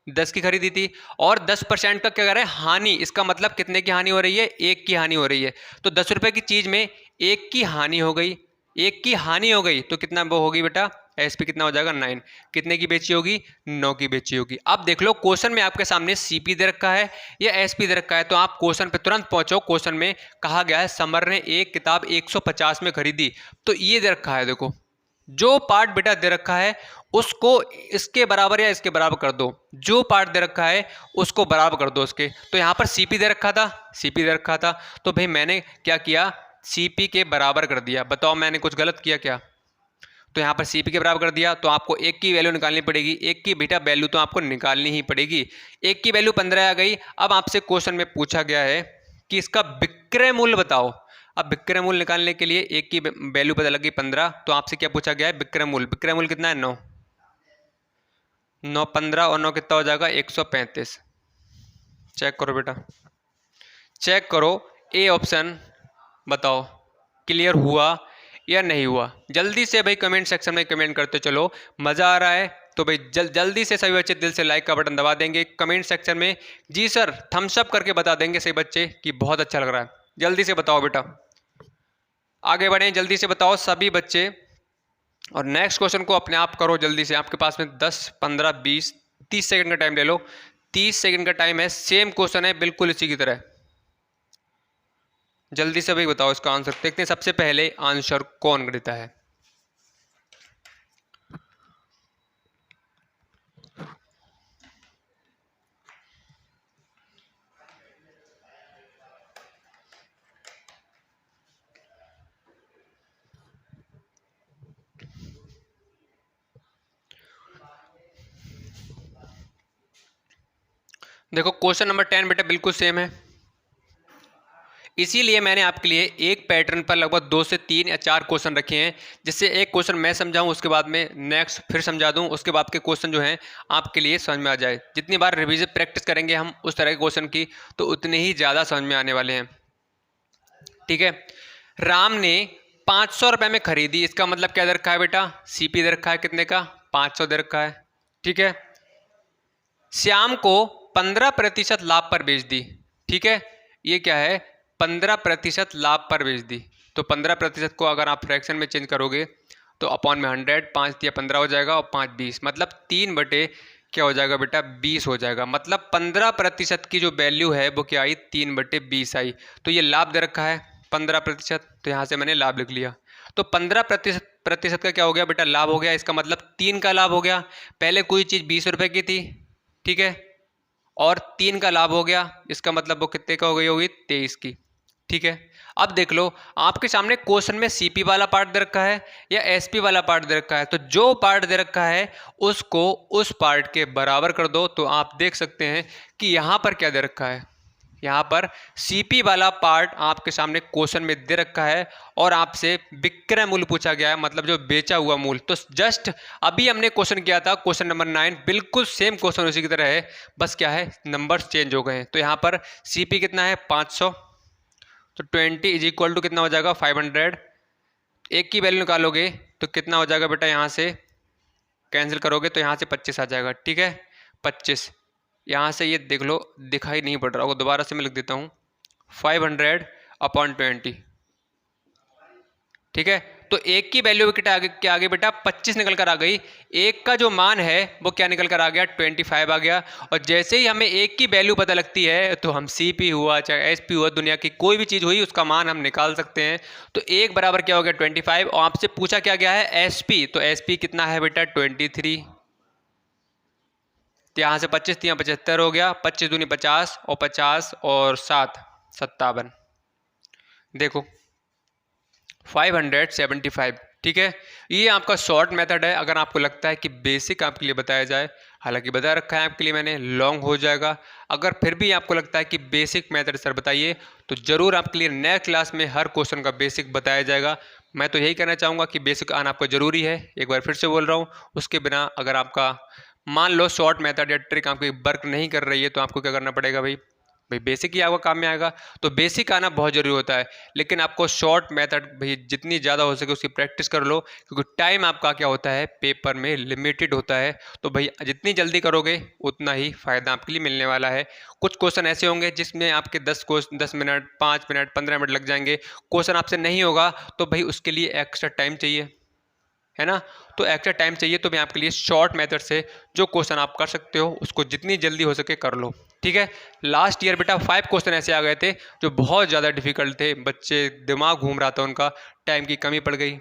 10 की खरीदी थी, और 10% का क्या कर रहा है? हानि। इसका मतलब कितने की हानि हो रही है? 1 की हानि हो रही है। तो 10 रुपए की चीज़ में 1 की हानि हो गई। 1 की हानि हो गई तो कितना वो होगी बेटा? एसपी कितना हो जाएगा 9, कितने की बेची होगी 9 की बेची होगी। अब देख लो क्वेश्चन में आपके सामने सीपी दे रखा है या एसपी दे रखा है, तो आप क्वेश्चन पे तुरंत पहुंचो। क्वेश्चन में कहा गया है समर ने एक किताब 150 में खरीदी, तो ये दे रखा है, देखो जो पार्ट बेटा दे रखा है उसको इसके बराबर या इसके बराबर कर दो, जो पार्ट दे रखा है उसको बराबर कर दो उसके। तो यहाँ पर सीपी दे रखा था, सीपी दे रखा था, तो भाई मैंने क्या किया, सीपी के बराबर कर दिया। बताओ मैंने कुछ गलत किया क्या? तो यहाँ पर सीपी के बराबर कर दिया, तो आपको एक की वैल्यू निकालनी पड़ेगी, एक की बेटा वैल्यू तो आपको निकालनी ही पड़ेगी। एक की वैल्यू 15 आ गई। अब आपसे क्वेश्चन में पूछा गया है कि इसका विक्रय मूल्य बताओ। अब विक्रय मूल्य निकालने के लिए एक की वैल्यू पता लगी 15, तो आपसे क्या पूछा गया है, विक्रय मूल्य। विक्रय मूल्य कितना है 9, 9 15 और 9 कितना हो जाएगा 135। चेक करो बेटा, चेक करो ए ऑप्शन, बताओ क्लियर हुआ या नहीं हुआ। जल्दी से भाई कमेंट सेक्शन में कमेंट करते चलो। मज़ा आ रहा है तो भाई जल्दी से सभी बच्चे दिल से लाइक का बटन दबा देंगे कमेंट सेक्शन में, जी सर थम्स अप करके बता देंगे सभी बच्चे कि बहुत अच्छा लग रहा है। जल्दी से बताओ बेटा, आगे बढ़ें, जल्दी से बताओ सभी बच्चे। और नेक्स्ट क्वेश्चन को अपने आप करो जल्दी से, आपके पास में 10 15 20 30 सेकंड का टाइम ले लो। 30 सेकंड का टाइम है, सेम क्वेश्चन है बिल्कुल इसी की तरह। जल्दी से भाई बताओ इसका आंसर। देखते हैं सबसे पहले आंसर कौन देता है। देखो क्वेश्चन नंबर 10 बेटा बिल्कुल सेम है, इसीलिए मैंने आपके लिए एक पैटर्न पर लगभग 2 से 3 या 4 क्वेश्चन रखे हैं, जिससे एक क्वेश्चन मैं समझाऊं, उसके बाद में नेक्स्ट फिर समझा दूं, उसके बाद के क्वेश्चन जो हैं आपके लिए समझ में आ जाए। जितनी बार रिवीजन प्रैक्टिस करेंगे हम उस तरह के क्वेश्चन की, तो उतने ही ज़्यादा समझ में आने वाले हैं। ठीक है, राम ने 500 रुपये में खरीदी, इसका मतलब क्या दे रखा है बेटा, सीपी दे रखा है कितने का, 500 दे रखा है। ठीक है, श्याम को 15% लाभ पर बेच दी। ठीक है, ये क्या है, 15% लाभ पर बेच दी। तो 15% को अगर आप फ्रैक्शन में चेंज करोगे तो अपॉन में 100, 5 दिया 15 हो जाएगा और 5 20, मतलब 3 बटे क्या हो जाएगा बेटा 20 हो जाएगा। मतलब 15% की जो वैल्यू है वो क्या आई, 3 बटे 20 आई। तो ये लाभ दे रखा है 15%, तो यहाँ से मैंने लाभ लिख लिया। तो 15% का क्या हो गया बेटा, लाभ हो गया। इसका मतलब 3 का लाभ हो गया। पहले कोई चीज़ 20 रुपये की थी, ठीक है, और 3 का लाभ हो गया, इसका मतलब वो कितने का हो गई होगी, 23 की। ठीक है, अब देख लो आपके सामने क्वेश्चन में सीपी वाला पार्ट दे रखा है या एसपी वाला पार्ट दे रखा है, तो जो पार्ट दे रखा है उसको उस पार्ट के बराबर कर दो। तो आप देख सकते हैं कि यहाँ पर क्या दे रखा है, यहाँ पर सीपी वाला पार्ट आपके सामने क्वेश्चन में दे रखा है और आपसे विक्रय मूल्य पूछा गया है, मतलब जो बेचा हुआ मूल्य। तो जस्ट अभी हमने क्वेश्चन किया था क्वेश्चन नंबर 9, बिल्कुल सेम क्वेश्चन उसी की तरह है, बस क्या है नंबर्स चेंज हो गए हैं। तो यहाँ पर सीपी कितना है 500, तो 20 इज इक्वल टू कितना हो जाएगा 500। एक की वैल्यू निकालोगे तो कितना हो जाएगा बेटा, यहाँ से कैंसिल करोगे तो यहाँ से 25 आ जाएगा। ठीक है, 25, यहाँ से ये देख लो दिखाई नहीं पड़ रहा होगा, दोबारा से मैं लिख देता हूँ 500/20। ठीक है, तो एक की वैल्यू क्या आ गई बेटा 25 निकल कर आ गई। एक का जो मान है वो क्या निकल कर आ गया 25 आ गया। और जैसे ही हमें एक की वैल्यू पता लगती है तो हम सीपी हुआ चाहे एसपी हुआ, दुनिया की कोई भी चीज़ हुई उसका मान हम निकाल सकते हैं। तो एक बराबर क्या हो गया 25। और आपसे पूछा क्या गया है एसपी, तो एसपी कितना है बेटा 23। तो यहाँ से 25 3 75 हो गया, 25 दूनी 50 और 50 और 7 57। देखो 575। ठीक है, ये आपका शॉर्ट मेथड है। अगर आपको लगता है कि बेसिक आपके लिए बताया जाए, हालांकि बता रखा है आपके लिए मैंने, लॉन्ग हो जाएगा। अगर फिर भी आपको लगता है कि बेसिक मेथड सर बताइए, तो ज़रूर आपके लिए नेक्स्ट क्लास में हर क्वेश्चन का बेसिक बताया जाएगा। मैं तो यही कहना चाहूँगा कि बेसिक आना आपको ज़रूरी है, एक बार फिर से बोल रहा हूँ। उसके बिना अगर आपका मान लो शॉर्ट मेथड या ट्रिक आपकी वर्क नहीं कर रही है, तो आपको क्या करना पड़ेगा भाई बेसिक ही आपका काम में आएगा। तो बेसिक आना बहुत जरूरी होता है, लेकिन आपको शॉर्ट मेथड भाई जितनी ज़्यादा हो सके उसकी प्रैक्टिस कर लो, क्योंकि टाइम आपका क्या होता है पेपर में लिमिटेड होता है। तो भाई जितनी जल्दी करोगे उतना ही फ़ायदा आपके लिए मिलने वाला है। कुछ क्वेश्चन ऐसे होंगे जिसमें आपके 10 मिनट 5 मिनट 15 मिनट लग जाएंगे। क्वेश्चन आपसे नहीं होगा तो भाई उसके लिए एक्स्ट्रा टाइम चाहिए। है ना। तो एक्स्ट्रा टाइम चाहिए तो मैं आपके लिए शॉर्ट मेथड से जो क्वेश्चन आप कर सकते हो उसको जितनी जल्दी हो सके कर लो, ठीक है। लास्ट ईयर बेटा 5 क्वेश्चन ऐसे आ गए थे जो बहुत ज़्यादा डिफिकल्ट थे, बच्चे दिमाग घूम रहा था उनका, टाइम की कमी पड़ गई,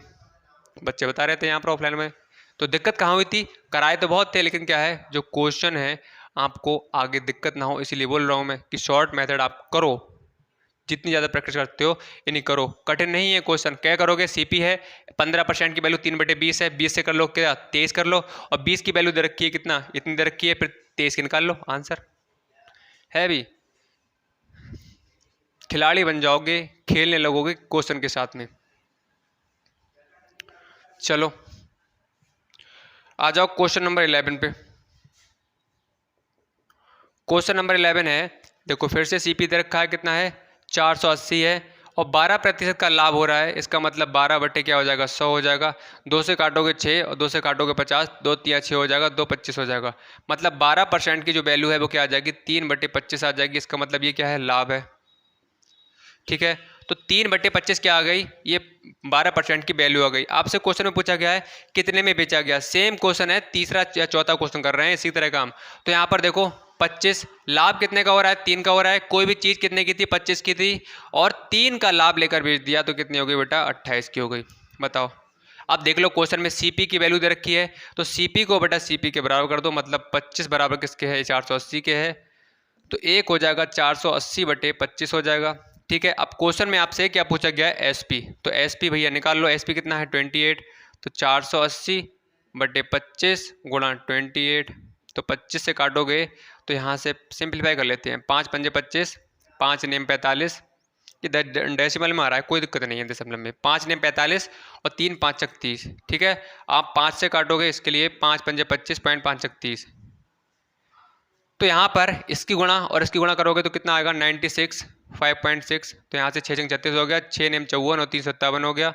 बच्चे बता रहे थे यहाँ पर ऑफलाइन में। तो दिक्कत कहाँ हुई थी, कराए तो बहुत थे लेकिन क्या है जो क्वेश्चन है आपको आगे दिक्कत ना हो इसलिए बोल रहा हूँ मैं कि शॉर्ट मेथड आप करो, जितनी ज़्यादा प्रैक्टिस करते हो इन्हीं करो। कठिन नहीं है क्वेश्चन, क्या करोगे, सीपी है 15% की वैल्यू 3/20 है, 20 से कर लो क्या 23 कर लो, और 20 की वैल्यू दे रखी है कितना, इतनी दे रखी है, फिर 23 की निकाल लो, आंसर है भी। खिलाड़ी बन जाओगे, खेलने लगोगे क्वेश्चन के साथ में। चलो आ जाओ क्वेश्चन नंबर 11 पे। क्वेश्चन नंबर 11 है, देखो फिर से सीपी दे रखा है कितना है 480 है, और 12% का लाभ हो रहा है, इसका मतलब 12 बटे क्या हो जाएगा 100 हो जाएगा, 2 से काटोगे 6 और 2 से काटोगे 50, 2 तिया 6 हो जाएगा, 2 25 हो जाएगा, मतलब 12% की जो वैल्यू है वो क्या आ जाएगी 3/25 आ जाएगी, इसका मतलब ये क्या है लाभ है, ठीक है। तो 3/25 क्या आ गई, ये 12% की वैल्यू आ गई। आपसे क्वेश्चन में पूछा गया है कितने में बेचा गया, सेम क्वेश्चन है, तीसरा या चौथा क्वेश्चन कर रहे हैं इसी तरह का हम। तो यहाँ पर देखो 25, लाभ कितने का हो रहा है 3 का हो रहा है, कोई भी चीज़ कितने की थी 25 की थी, और 3 का लाभ लेकर बेच दिया तो कितनी हो गई बेटा 28 की हो गई। बताओ, अब देख लो क्वेश्चन में सीपी की वैल्यू दे रखी है, तो सीपी को बेटा सीपी के बराबर कर दो, मतलब 25 बराबर किसके है 480 के है, तो एक हो जाएगा 480/25 हो जाएगा, ठीक है। अब क्वेश्चन में आपसे क्या पूछा गया है एसपी, तो एसपी भैया निकाल लो, एसपी कितना है 28, तो 480/25 गुणा 28, तो 25 से काटोगे तो यहाँ से सिंप्लीफाई कर लेते हैं, 5 पंजे 25, 5 नेम 45, ये डेसिमल में आ रहा है कोई दिक्कत नहीं है डेसिमल में, 5 नेम 45 और 3 5 30, ठीक है। आप 5 से काटोगे इसके लिए 5 पंजे 25, 5 30, तो यहाँ पर इसकी गुणा और इसकी गुणा करोगे तो कितना आएगा 96, 5.6, तो यहाँ से 6 छंग 36 हो गया, 6 नेम 54 और 3 57 हो गया,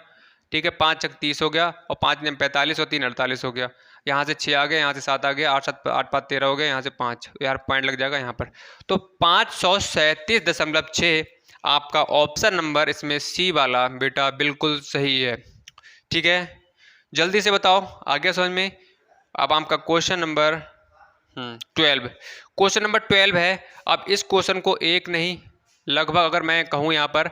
ठीक है, 5 छक 30 हो गया, और 5 नेम 45 और 3 48 हो गया, यहाँ से 6 आ गया, यहाँ से 7 आ गया, 8 7 8 5 13 हो गया, यहाँ से 5 यार पॉइंट लग जाएगा यहाँ पर, तो 537.6 आपका ऑप्शन नंबर इसमें सी वाला बेटा बिल्कुल सही है, ठीक है। जल्दी से बताओ आ गया समझ में। अब आपका क्वेश्चन नंबर 12, क्वेश्चन नंबर 12 है। अब इस क्वेश्चन को एक नहीं लगभग अगर मैं कहूँ यहाँ पर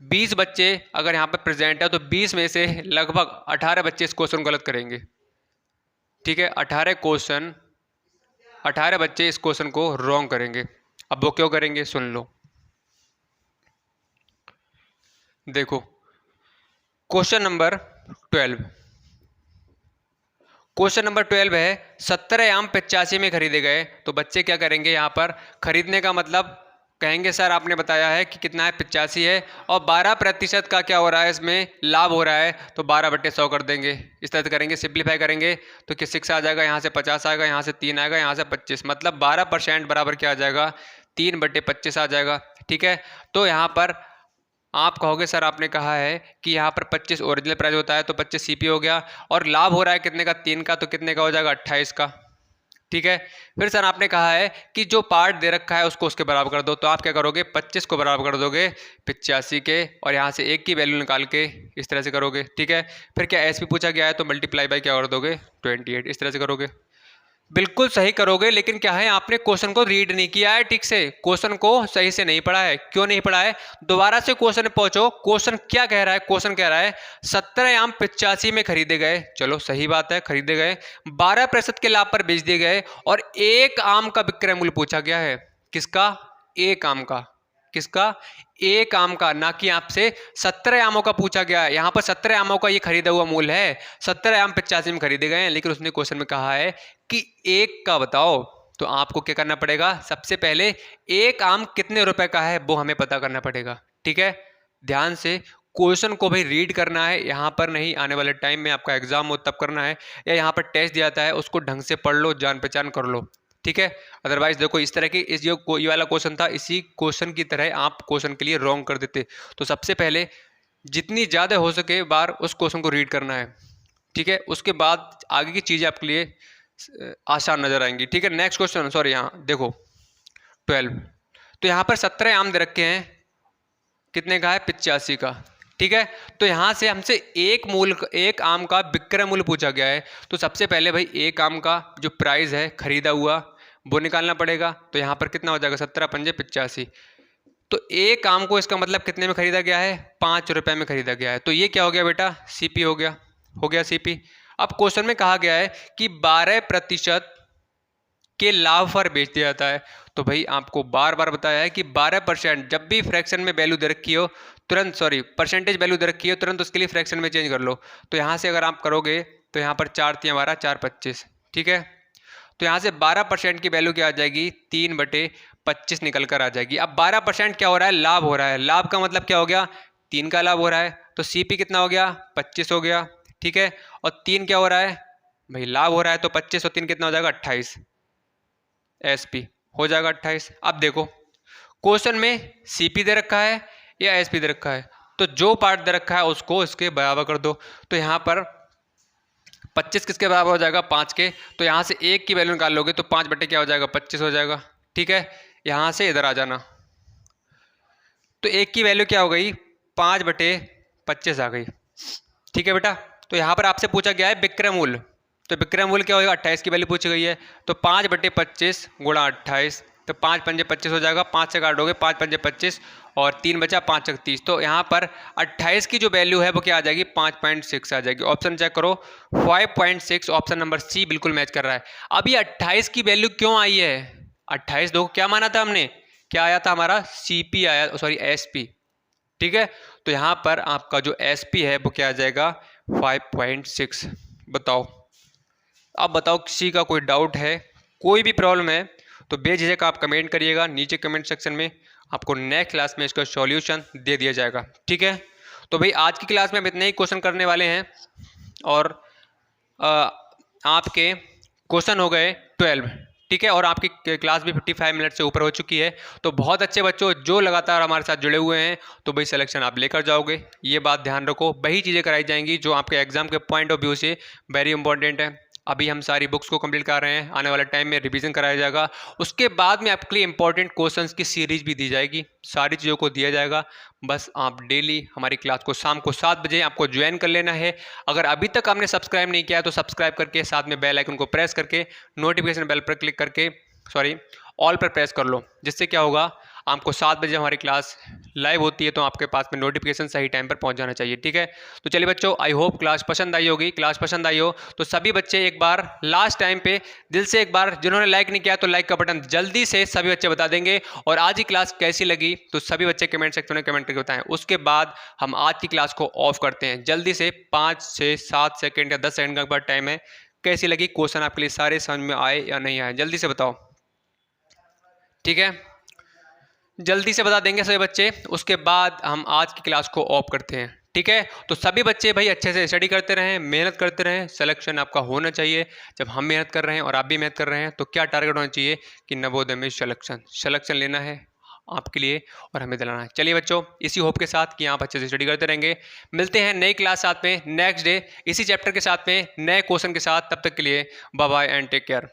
20 बच्चे अगर यहाँ पर प्रेजेंट है तो 20 में से लगभग 18 बच्चे इस क्वेश्चन को गलत करेंगे, ठीक है। 18 बच्चे इस क्वेश्चन को रॉन्ग करेंगे। अब वो क्यों करेंगे सुन लो, देखो क्वेश्चन नंबर 12, क्वेश्चन नंबर 12 है 17 आम 85 में खरीदे गए, तो बच्चे क्या करेंगे यहाँ पर, खरीदने का मतलब कहेंगे सर आपने बताया है कि कितना है 85 है, और 12% का क्या हो रहा है इसमें लाभ हो रहा है, तो 12/100 कर देंगे, इस तरह से करेंगे, सिंप्लीफाई करेंगे तो कि 6 आ जाएगा, यहाँ से 50 आएगा, यहाँ से 3 आएगा, यहाँ से 25, मतलब 12% बराबर क्या आ जाएगा 3/25 आ जाएगा, ठीक है। तो यहाँ पर आप कहोगे सर आपने कहा है कि यहाँ पर 25 ओरिजिनल प्राइस होता है तो 25 सीपी हो गया, और लाभ हो रहा है कितने का 3 का, तो कितने का हो जाएगा 28 का, ठीक है। फिर सर आपने कहा है कि जो पार्ट दे रखा है उसको उसके बराबर कर दो, तो आप क्या करोगे 25 को बराबर कर दोगे 85 के, और यहाँ से एक की वैल्यू निकाल के इस तरह से करोगे, ठीक है। फिर क्या एसपी पूछा गया है तो मल्टीप्लाई बाय क्या कर दोगे 28, इस तरह से करोगे, बिल्कुल सही करोगे। लेकिन क्या है आपने क्वेश्चन को रीड नहीं किया है ठीक से, क्वेश्चन को सही से नहीं पढ़ा है, क्यों नहीं पढ़ा है, दोबारा से क्वेश्चन पे पहुंचो, क्वेश्चन क्या कह रहा है, क्वेश्चन कह रहा है 17 आम 85 में खरीदे गए, चलो सही बात है खरीदे गए, 12% के लाभ पर बेच दिए गए, और एक आम का विक्रय मूल्य पूछा गया है, किसका, एक आम का, किसका, एक आम का, ना कि आपसे 17 आमों का पूछा गया है। यहाँ पर 17 आमों का ये खरीदा हुआ मूल्य है, 17 आम 85 में खरीदे गए हैं, लेकिन उसने क्वेश्चन में कहा है कि एक का बताओ, तो आपको क्या करना पड़ेगा, सबसे पहले एक आम कितने रुपए का है वो हमें पता करना पड़ेगा, ठीक है। ध्यान से क्वेश्चन को भी रीड करना है, यहाँ पर नहीं, आने वाले टाइम में आपका एग्जाम हो तब करना है, या यहाँ पर टेस्ट दिया जाता है उसको ढंग से पढ़ लो, जान पहचान कर लो, ठीक है। अदरवाइज देखो इस तरह की इस जो ये वाला क्वेश्चन था, इसी क्वेश्चन की तरह आप क्वेश्चन के लिए रॉन्ग कर देते, तो सबसे पहले जितनी ज़्यादा हो सके बार उस क्वेश्चन को रीड करना है, ठीक है, उसके बाद आगे की चीज़ें आपके लिए आसान नजर आएंगी, ठीक है। नेक्स्ट क्वेश्चन, सॉरी यहाँ देखो 12, तो यहाँ पर 17 आम दे रखे हैं, कितने का है 85 का, ठीक है। तो यहाँ से हमसे एक आम का विक्रय मूल्य पूछा गया है। तो सबसे पहले भाई एक आम का जो प्राइस है खरीदा हुआ वो निकालना पड़ेगा। तो यहाँ पर कितना हो जाएगा, 17 पंजे 85। तो एक आम को इसका मतलब कितने में खरीदा गया है, 5 रुपये में खरीदा गया है। तो ये क्या हो गया बेटा, सीपी हो गया सीपी। अब क्वेश्चन में कहा गया है कि 12% के लाभ पर बेच दिया जाता है। तो भाई आपको बार बार बताया है कि 12% जब भी फ्रैक्शन में वैल्यू दे रखी हो तुरंत, सॉरी परसेंटेज वैल्यू दे रखी हो तुरंत उसके लिए फ्रैक्शन में चेंज कर लो। तो यहाँ से अगर आप करोगे तो यहाँ पर 4 3 12 4 25, ठीक है। तो यहाँ से 12% की वैल्यू क्या आ जाएगी, 3/25 निकल कर आ जाएगी। अब 12% क्या हो रहा है, लाभ हो रहा है। लाभ का मतलब क्या हो गया, 3 का लाभ हो रहा है। तो सीपी कितना हो गया, 25 हो गया, ठीक है। और 3 क्या हो रहा है भाई, लाभ हो रहा है। तो 25 और 3 कितना हो जाएगा, 28। एसपी हो जाएगा 28। अब देखो क्वेश्चन में सीपी दे रखा है या एसपी दे रखा है, तो जो पार्ट दे रखा है उसको इसके बराबर कर दो। तो यहाँ पर 25 किसके बराबर हो जाएगा, 5 के। तो यहाँ से 1 की वैल्यू निकाल लोगे तो 5 बटे क्या हो जाएगा, 25 हो जाएगा, ठीक है। यहाँ से इधर आ जाना, तो 1 की वैल्यू क्या हो गई, 5/25 आ गई, ठीक है बेटा। तो यहाँ पर आपसे पूछा गया है विक्रय मूल्य। तो विक्रय मूल्य क्या होगा, 28 की वैल्यू पूछी गई है। तो 5/25 गुणा 28, तो 5 पंजे 25 हो जाएगा। 5 से काटोगे 5 पंजे 25 और 3 बचा 5 30। तो यहाँ पर 28 की जो वैल्यू है वो क्या आ जाएगी, 5.6 आ जाएगी। ऑप्शन चेक करो 5.6, ऑप्शन नंबर सी बिल्कुल मैच कर रहा है। अब ये 28 की वैल्यू क्यों आई है, 28 देखो क्या माना था हमने, क्या आया था हमारा, सीपी आया, सॉरी एसपी, ठीक है। तो यहाँ पर आपका जो एसपी है वो क्या आ जाएगा, 5.6। बताओ, अब बताओ किसी का कोई डाउट है, कोई भी प्रॉब्लम है तो बेझिझक आप कमेंट करिएगा नीचे कमेंट सेक्शन में, आपको नेक्स्ट क्लास में इसका सॉल्यूशन दे दिया जाएगा, ठीक है। तो भाई आज की क्लास में हम इतने ही क्वेश्चन करने वाले हैं और आपके क्वेश्चन हो गए 12, ठीक है। और आपकी क्लास भी 55 मिनट से ऊपर हो चुकी है। तो बहुत अच्छे बच्चों जो लगातार हमारे साथ जुड़े हुए हैं, तो भाई सिलेक्शन आप लेकर जाओगे, ये बात ध्यान रखो। वही चीज़ें कराई जाएंगी जो आपके एग्जाम के पॉइंट ऑफ व्यू से वेरी इंपॉर्टेंट है। अभी हम सारी बुक्स को कंप्लीट कर रहे हैं, आने वाले टाइम में रिवीजन कराया जाएगा। उसके बाद में आपके लिए इंपॉर्टेंट क्वेश्चंस की सीरीज भी दी जाएगी, सारी चीज़ों को दिया जाएगा। बस आप डेली हमारी क्लास को शाम को 7 बजे आपको ज्वाइन कर लेना है। अगर अभी तक आपने सब्सक्राइब नहीं किया है तो सब्सक्राइब करके साथ में बेल आइकन को प्रेस करके नोटिफिकेशन बेल पर क्लिक करके, सॉरी ऑल पर प्रेस कर लो, जिससे क्या होगा, आपको 7 बजे हमारी क्लास लाइव होती है तो आपके पास में नोटिफिकेशन सही टाइम पर पहुंच जाना चाहिए, ठीक है। तो चलिए बच्चों, आई होप क्लास पसंद आई होगी। क्लास पसंद आई हो तो सभी बच्चे एक बार लास्ट टाइम पे दिल से एक बार, जिन्होंने लाइक नहीं किया तो लाइक का बटन जल्दी से सभी बच्चे बता देंगे। और आज की क्लास कैसी लगी तो सभी बच्चे कमेंट सेक्शन में कमेंट करके बताएं। उसके बाद हम आज की क्लास को ऑफ करते हैं। जल्दी से 5 से 7 सेकेंड या 10 सेकंड का बाद टाइम है, कैसी लगी, क्वेश्चन आपके लिए सारे समझ में आए या नहीं आए, जल्दी से बताओ, ठीक है। जल्दी से बता देंगे सभी बच्चे, उसके बाद हम आज की क्लास को ऑफ करते हैं, ठीक है। तो सभी बच्चे भाई अच्छे से स्टडी करते रहें, मेहनत करते रहें, सिलेक्शन आपका होना चाहिए। जब हम मेहनत कर रहे हैं और आप भी मेहनत कर रहे हैं तो क्या टारगेट होना चाहिए कि नवोदय में सिलेक्शन लेना है आपके लिए और हमें दिलाना है। चलिए बच्चों, इसी होप के साथ कि आप अच्छे से स्टडी करते रहेंगे, मिलते हैं नई क्लास साथ में नेक्स्ट डे इसी चैप्टर के साथ में नए क्वेश्चन के साथ। तब तक के लिए bye bye and take care.